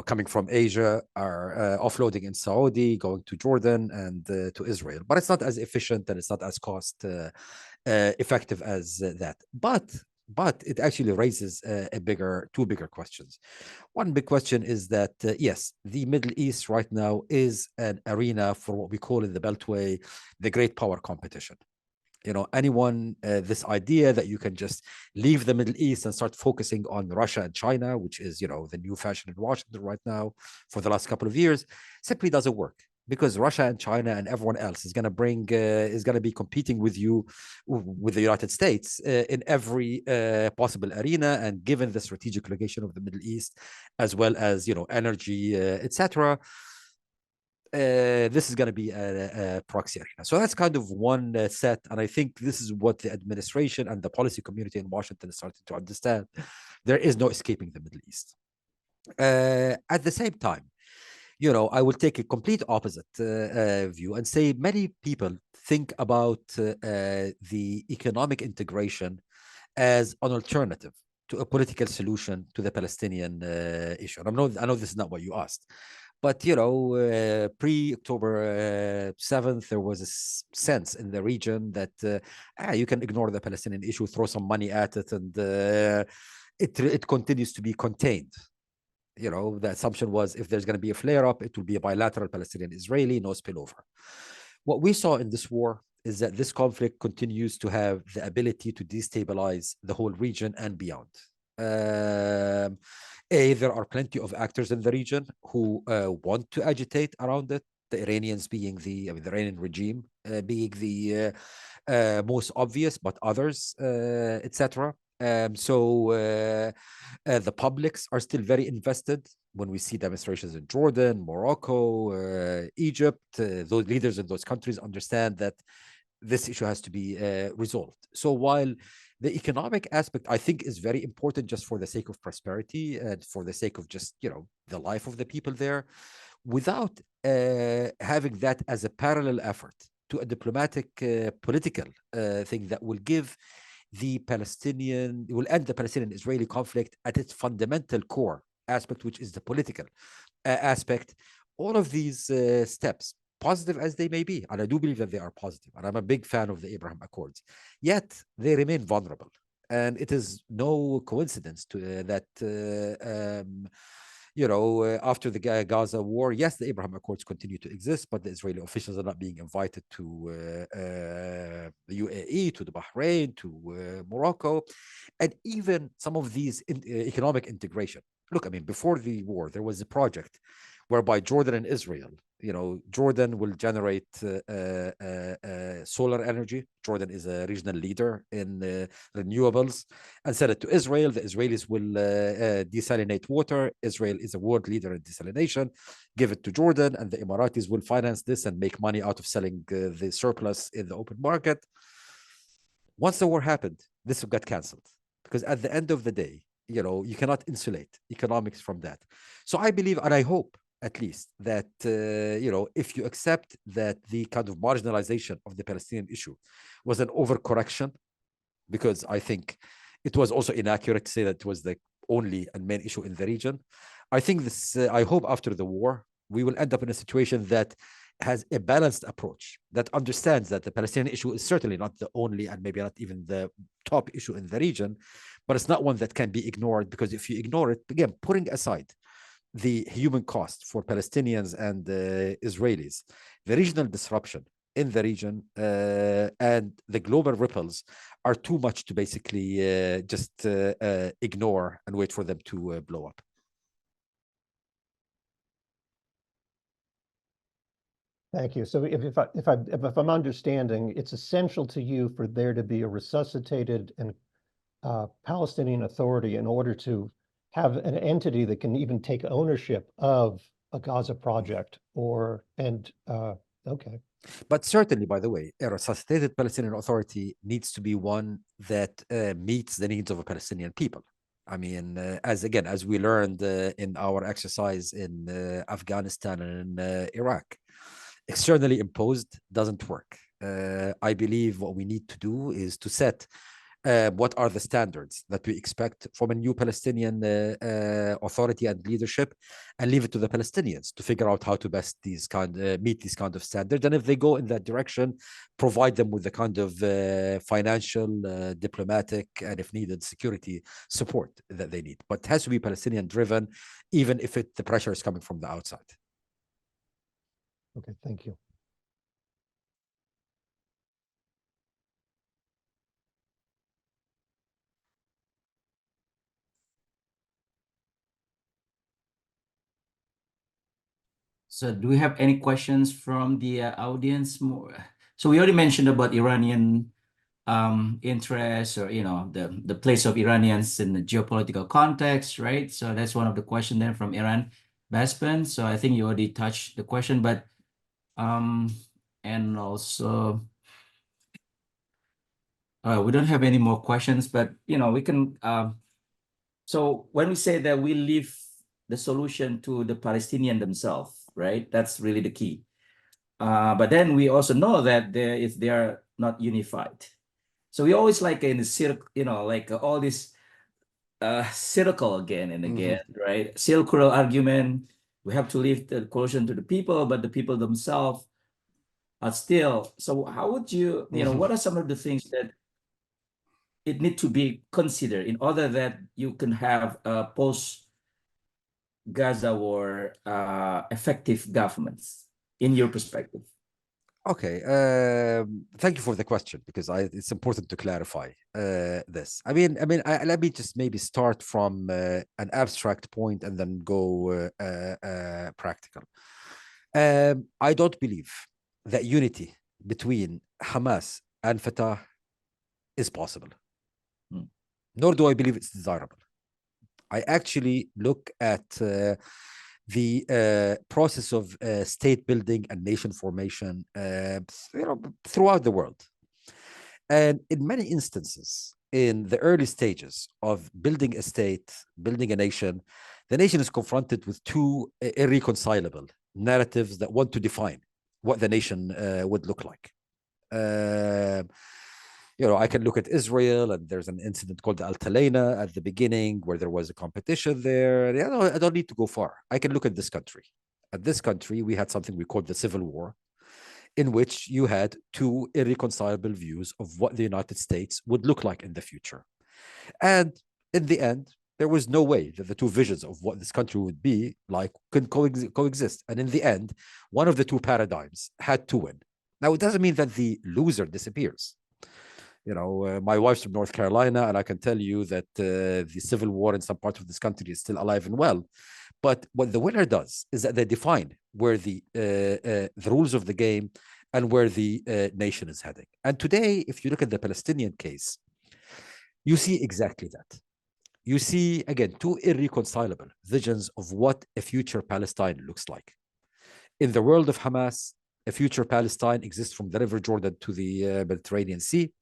coming from Asia, are offloading in Saudi, going to Jordan and to Israel. But it's not as efficient and it's not as cost effective as that. But it actually raises two bigger questions. One big question is that, yes, the Middle East right now is an arena for what we call in the Beltway, the great power competition. This idea that you can just leave the Middle East and start focusing on Russia and China, which is, the new fashion in Washington right now for the last couple of years, simply doesn't work. Because Russia and China and everyone else is going to be competing with the United States in every possible arena. And given the strategic location of the Middle East, as well as energy, etc., this is going to be a proxy arena. So that's kind of one set. And I think this is what the administration and the policy community in Washington is starting to understand. There is no escaping the Middle East. At the same time, I will take a complete opposite view and say many people think about the economic integration as an alternative to a political solution to the Palestinian issue. And I know this is not what you asked, but pre-October 7th, there was a sense in the region that you can ignore the Palestinian issue, throw some money at it, and it continues to be contained. The assumption was if there's going to be a flare-up, it will be a bilateral Palestinian-Israeli, no spillover. What we saw in this war is that this conflict continues to have the ability to destabilize the whole region and beyond. There are plenty of actors in the region who want to agitate around it, the Iranians being the Iranian regime being the most obvious, but others, etc. The publics are still very invested when we see demonstrations in Jordan, Morocco, Egypt. Those leaders in those countries understand that this issue has to be resolved. So while the economic aspect, I think, is very important just for the sake of prosperity and for the sake of just, the life of the people there, without having that as a parallel effort to a diplomatic, political thing that will give will end the Palestinian-Israeli conflict at its fundamental core aspect, which is the political aspect. All of these steps, positive as they may be, and I do believe that they are positive, and I'm a big fan of the Abraham Accords, yet they remain vulnerable. And it is no coincidence that after the Gaza war, yes, the Abraham Accords continue to exist, but the Israeli officials are not being invited to the UAE, to the Bahrain, to Morocco, and even some of these economic integration. Look, I mean, before the war, there was a project whereby Jordan and Israel, Jordan will generate solar energy. Jordan is a regional leader in renewables, and sell it to Israel. The Israelis will desalinate water. Israel is a world leader in desalination. Give it to Jordan, and the Emiratis will finance this and make money out of selling the surplus in the open market. Once the war happened, this got canceled, because at the end of the day, you cannot insulate economics from that. So I believe, and I hope, at least, that if you accept that the kind of marginalization of the Palestinian issue was an overcorrection, because I think it was also inaccurate to say that it was the only and main issue in the region. I think this, I hope after the war, we will end up in a situation that has a balanced approach, that understands that the Palestinian issue is certainly not the only and maybe not even the top issue in the region, but it's not one that can be ignored, because if you ignore it, again, putting aside the human cost for Palestinians and Israelis, the regional disruption in the region and the global ripples are too much to basically just ignore and wait for them to blow up. Thank you. So if I'm understanding, it's essential to you for there to be a resuscitated and Palestinian Authority in order to have an entity that can even take ownership of a Gaza project okay. But certainly, by the way, a resuscitated Palestinian Authority needs to be one that meets the needs of a Palestinian people. I mean, as we learned in our exercise in Afghanistan and in Iraq, externally imposed doesn't work. I believe what we need to do is to set what are the standards that we expect from a new Palestinian authority and leadership, and leave it to the Palestinians to figure out how to best meet these kind of standards. And if they go in that direction, provide them with the kind of financial, diplomatic, and if needed, security support that they need. But it has to be Palestinian driven, even if the pressure is coming from the outside. Okay, thank you. So do we have any questions from the audience? So we already mentioned about Iranian interests, or the place of Iranians in the geopolitical context, right? So that's one of the questions then from Iran Baspan. So I think you already touched the question, but And also, we don't have any more questions, but we can. So when we say that we leave the solution to the Palestinian themselves, right? That's really the key. But then we also know that they are not unified. So we always like in the circle, like all this circle again and again, right? Circular argument. We have to leave the solution to the people, but the people themselves are still. So how would you, what are some of the things that it need to be considered in order that you can have a post-Gaza war effective governments in your perspective? Okay, thank you for the question because it's important to clarify this. Let me just maybe start from an abstract point and then go practical. I don't believe that unity between Hamas and Fatah is possible, nor do I believe it's desirable. I actually look at the process of state building and nation formation throughout the world. And in many instances, in the early stages of building a state, building a nation, the nation is confronted with two irreconcilable narratives that want to define what the nation would look like. I can look at Israel, and there's an incident called Al-Talaina at the beginning where there was a competition there. I don't need to go far. I can look at this country. At this country, we had something we called the Civil War, in which you had two irreconcilable views of what the United States would look like in the future. And in the end, there was no way that the two visions of what this country would be like could coexist. And in the end, one of the two paradigms had to win. Now, it doesn't mean that the loser disappears. My wife's from North Carolina, and I can tell you that the civil war in some parts of this country is still alive and well. But what the winner does is that they define where the rules of the game and where the nation is heading. And today, if you look at the Palestinian case, you see exactly that. You see, again, two irreconcilable visions of what a future Palestine looks like. In the world of Hamas, a future Palestine exists from the River Jordan to the Mediterranean Sea.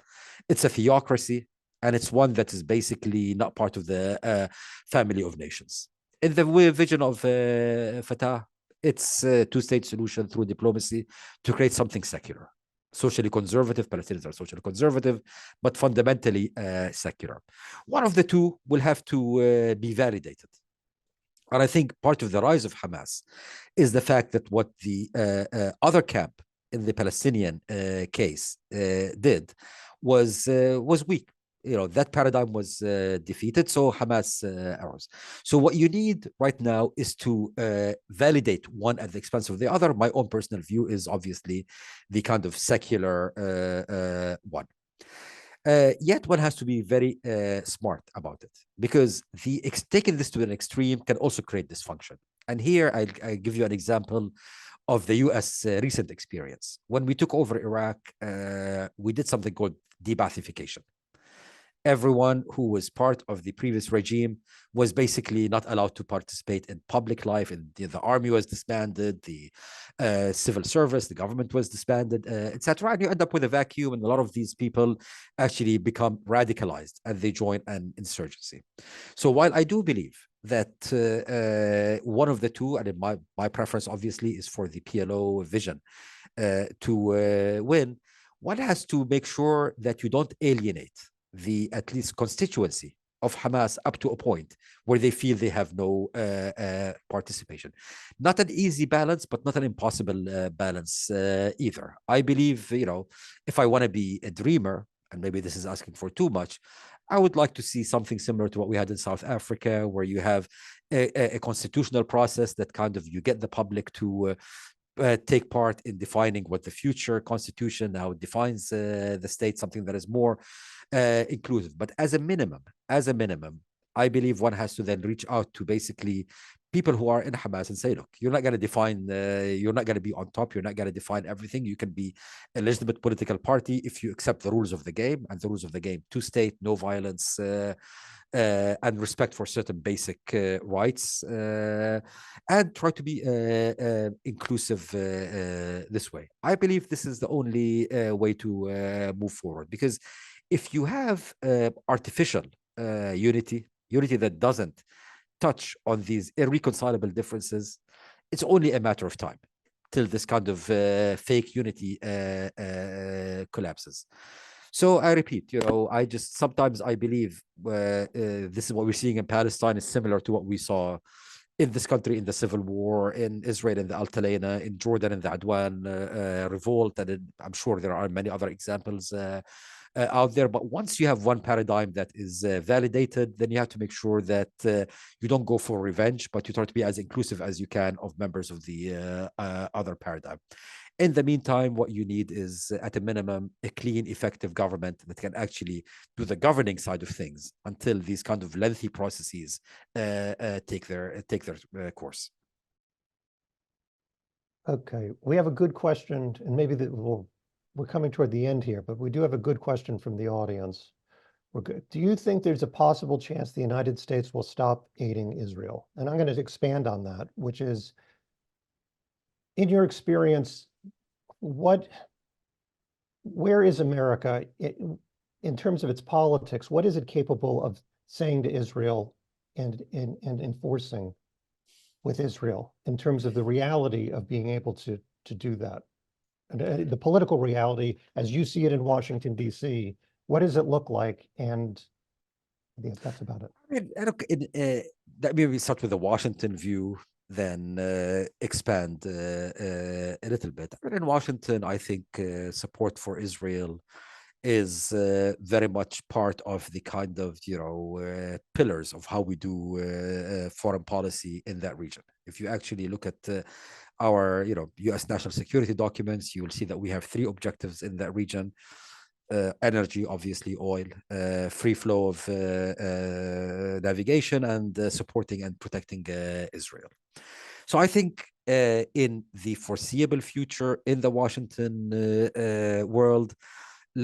It's a theocracy, and it's one that is basically not part of the family of nations. In the vision of Fatah, it's a two-state solution through diplomacy to create something secular. Socially conservative, Palestinians are socially conservative, but fundamentally secular. One of the two will have to be validated. And I think part of the rise of Hamas is the fact that what the other camp in the Palestinian case did was weak. That paradigm was defeated, so Hamas arose. So what you need right now is to validate one at the expense of the other. My own personal view is obviously the kind of secular one. Yet one has to be very smart about it, because taking this to an extreme can also create dysfunction. And here I give you an example of the US recent experience. When we took over Iraq, we did something called de-Baathification. Everyone who was part of the previous regime was basically not allowed to participate in public life. And the army was disbanded, the civil service, the government was disbanded, etc. And you end up with a vacuum, and a lot of these people actually become radicalized and they join an insurgency. So while I do believe that one of the two, and my preference obviously is for the PLO vision to win, one has to make sure that you don't alienate the at least constituency of Hamas up to a point where they feel they have no participation. Not an easy balance, but not an impossible balance either. I believe, if I want to be a dreamer, and maybe this is asking for too much, I would like to see something similar to what we had in South Africa, where you have a constitutional process that kind of you get the public to take part in defining what the future constitution now defines the state, something that is more inclusive. But as a minimum, I believe one has to then reach out to basically people who are in Hamas and say, look, you're not going to define, you're not going to be on top, you're not going to define everything. You can be a legitimate political party if you accept the rules of the game, and the rules of the game: two-state, no violence, and respect for certain basic rights, and try to be inclusive this way. I believe this is the only way to move forward, because if you have artificial unity that doesn't touch on these irreconcilable differences, it's only a matter of time till this kind of fake unity collapses. So I repeat, I just sometimes I believe this is what we're seeing in Palestine is similar to what we saw in this country in the civil war, in Israel in the Al-Talayna, in Jordan in the Adwan revolt, and I'm sure there are many other examples out there. But once you have one paradigm that is validated, then you have to make sure that you don't go for revenge, but you try to be as inclusive as you can of members of the other paradigm. In the meantime, what you need is, at a minimum, a clean, effective government that can actually do the governing side of things until these kind of lengthy processes take their course. Okay, we have a good question, and maybe we're coming toward the end here, but we do have a good question from the audience. Do you think there's a possible chance the United States will stop aiding Israel? And I'm going to expand on that, which is, in your experience, where is America in terms of its politics? What is it capable of saying to Israel and enforcing with Israel in terms of the reality of being able to do that? And the political reality, as you see it in Washington, D.C., what does it look like? And I think that's about it. That maybe we start with the Washington view, then expand a little bit. In Washington, I think support for Israel is very much part of the kind of pillars of how we do foreign policy in that region. If you actually look at our U.S. national security documents, you will see that we have 3 objectives in that region: energy, obviously oil, free flow of navigation, and supporting and protecting Israel. So I think in the foreseeable future in the Washington world,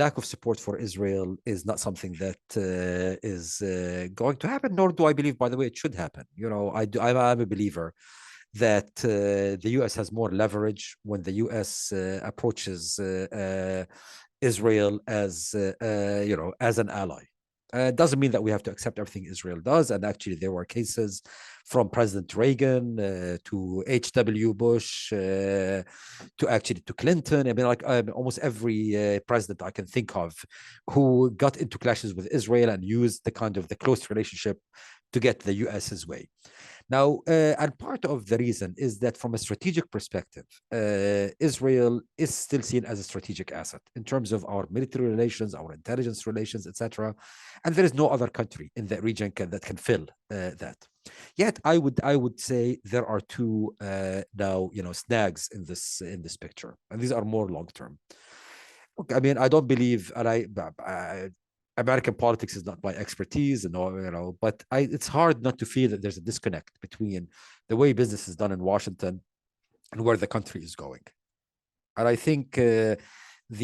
lack of support for Israel is not something that is going to happen, nor do I believe, by the way, it should happen. I'm a believer that the U.S. has more leverage when the U.S. approaches Israel as an ally. It doesn't mean that we have to accept everything Israel does. And actually, there were cases from President Reagan to H.W. Bush to Clinton. I mean, almost every president I can think of who got into clashes with Israel and used the close relationship to get the U.S.'s way. Now, and part of the reason is that from a strategic perspective, Israel is still seen as a strategic asset in terms of our military relations, our intelligence relations, etc. And there is no other country in that region that can fill that. Yet, I would say there are 2 now snags in this picture, and these are more long term. Look, I mean, I don't believe, and American politics is not my expertise, but it's hard not to feel that there's a disconnect between the way business is done in Washington and where the country is going. And I think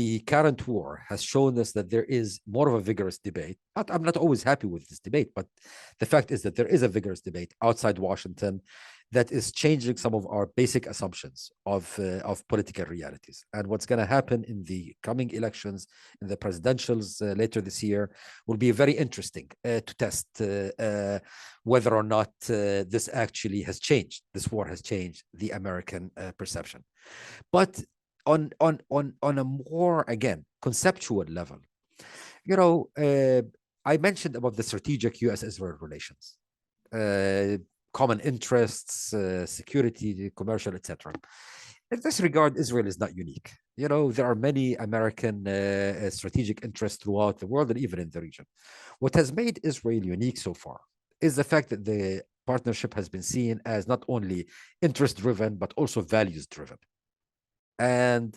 the current war has shown us that there is more of a vigorous debate. I'm not always happy with this debate, but the fact is that there is a vigorous debate outside Washington that is changing some of our basic assumptions of political realities. And what's going to happen in the coming elections, in the presidentials later this year, will be very interesting to test whether or not this actually has changed. This war has changed the American perception. But on a more, again, conceptual level, I mentioned about the strategic U.S.-Israel relations. Common interests, security, commercial, etc. In this regard, Israel is not unique. There are many American strategic interests throughout the world and even in the region. What has made Israel unique so far is the fact that the partnership has been seen as not only interest-driven, but also values-driven. And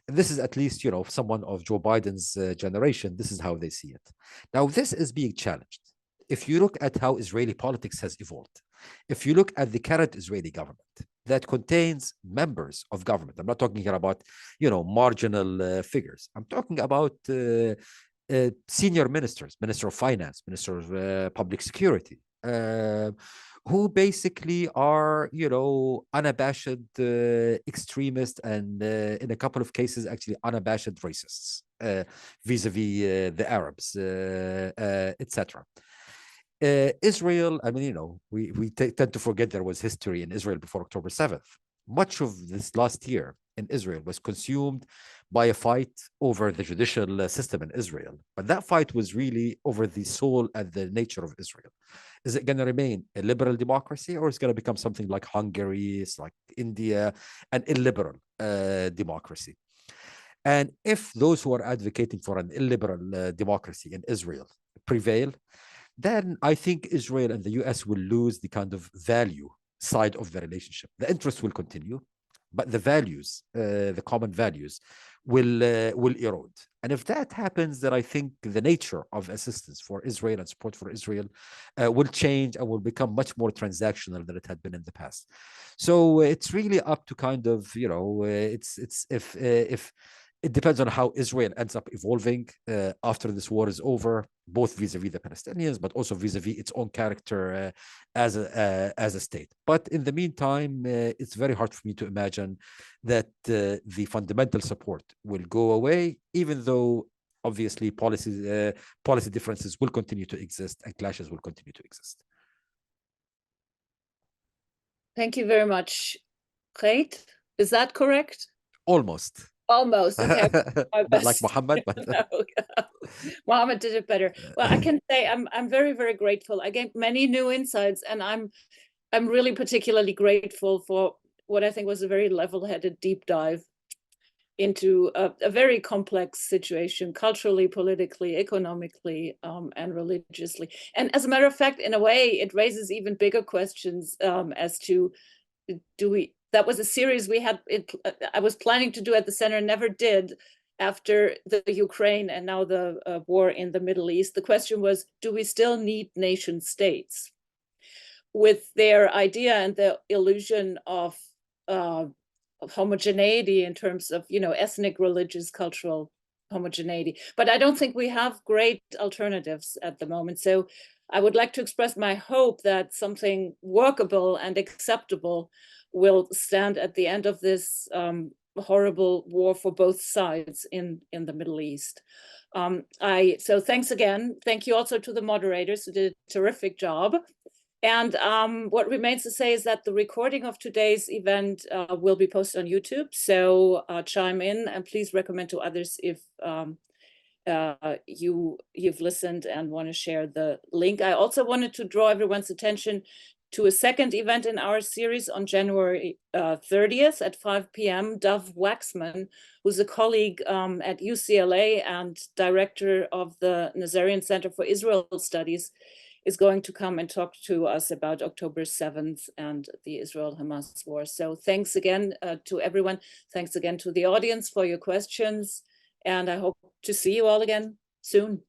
this is at least, someone of Joe Biden's generation, this is how they see it. Now, this is being challenged. If you look at how Israeli politics has evolved, If you look at the current Israeli government, that contains members of government. I'm not talking here about, marginal figures. I'm talking about senior ministers, Minister of Finance, Minister of Public Security, who basically are, unabashed extremists and in a couple of cases, actually unabashed racists vis-a-vis the Arabs, etc. Israel, I mean, we tend to forget there was history in Israel before October 7th. Much of this last year in Israel was consumed by a fight over the judicial system in Israel. But that fight was really over the soul and the nature of Israel. Is it going to remain a liberal democracy, or is it going to become something like Hungary, it's like India, an illiberal democracy? And if those who are advocating for an illiberal democracy in Israel prevail, then I think Israel and the US will lose the kind of value side of the relationship. The interest will continue, but the values, the common values, will erode. And if that happens, then I think the nature of assistance for Israel and support for Israel will change and will become much more transactional than it had been in the past. So it's really up to kind of, it's if it depends on how Israel ends up evolving after this war is over, both vis-a-vis the Palestinians, but also vis-a-vis its own character as a state. But in the meantime, it's very hard for me to imagine that the fundamental support will go away, even though obviously policy differences will continue to exist and clashes will continue to exist. Thank you very much. Ghaith, is that correct? Almost. Almost. Okay. Not like Muhammad, but No. Muhammad did it better. Well, I can say I'm very, very grateful. I gained many new insights, and I'm really particularly grateful for what I think was a very level-headed deep dive into a very complex situation, culturally, politically, economically, and religiously. And as a matter of fact, in a way, it raises even bigger questions as to that was a series we had. I was planning to do at the center, never did, after the Ukraine and now the war in the Middle East. The question was, do we still need nation states? With their idea and the illusion of homogeneity in terms of, ethnic, religious, cultural homogeneity. But I don't think we have great alternatives at the moment. So I would like to express my hope that something workable and acceptable will stand at the end of this horrible war for both sides in the Middle East. So thanks again. Thank you also to the moderators who did a terrific job. And what remains to say is that the recording of today's event will be posted on YouTube. So chime in and please recommend to others if you've listened and want to share the link. I also wanted to draw everyone's attention to a second event in our series on January 30th at 5 p.m. Dov Waxman, who's a colleague at UCLA and director of the Nazarian Center for Israel Studies, is going to come and talk to us about October 7th and the Israel-Hamas war. So thanks again to everyone. Thanks again to the audience for your questions. And I hope to see you all again soon.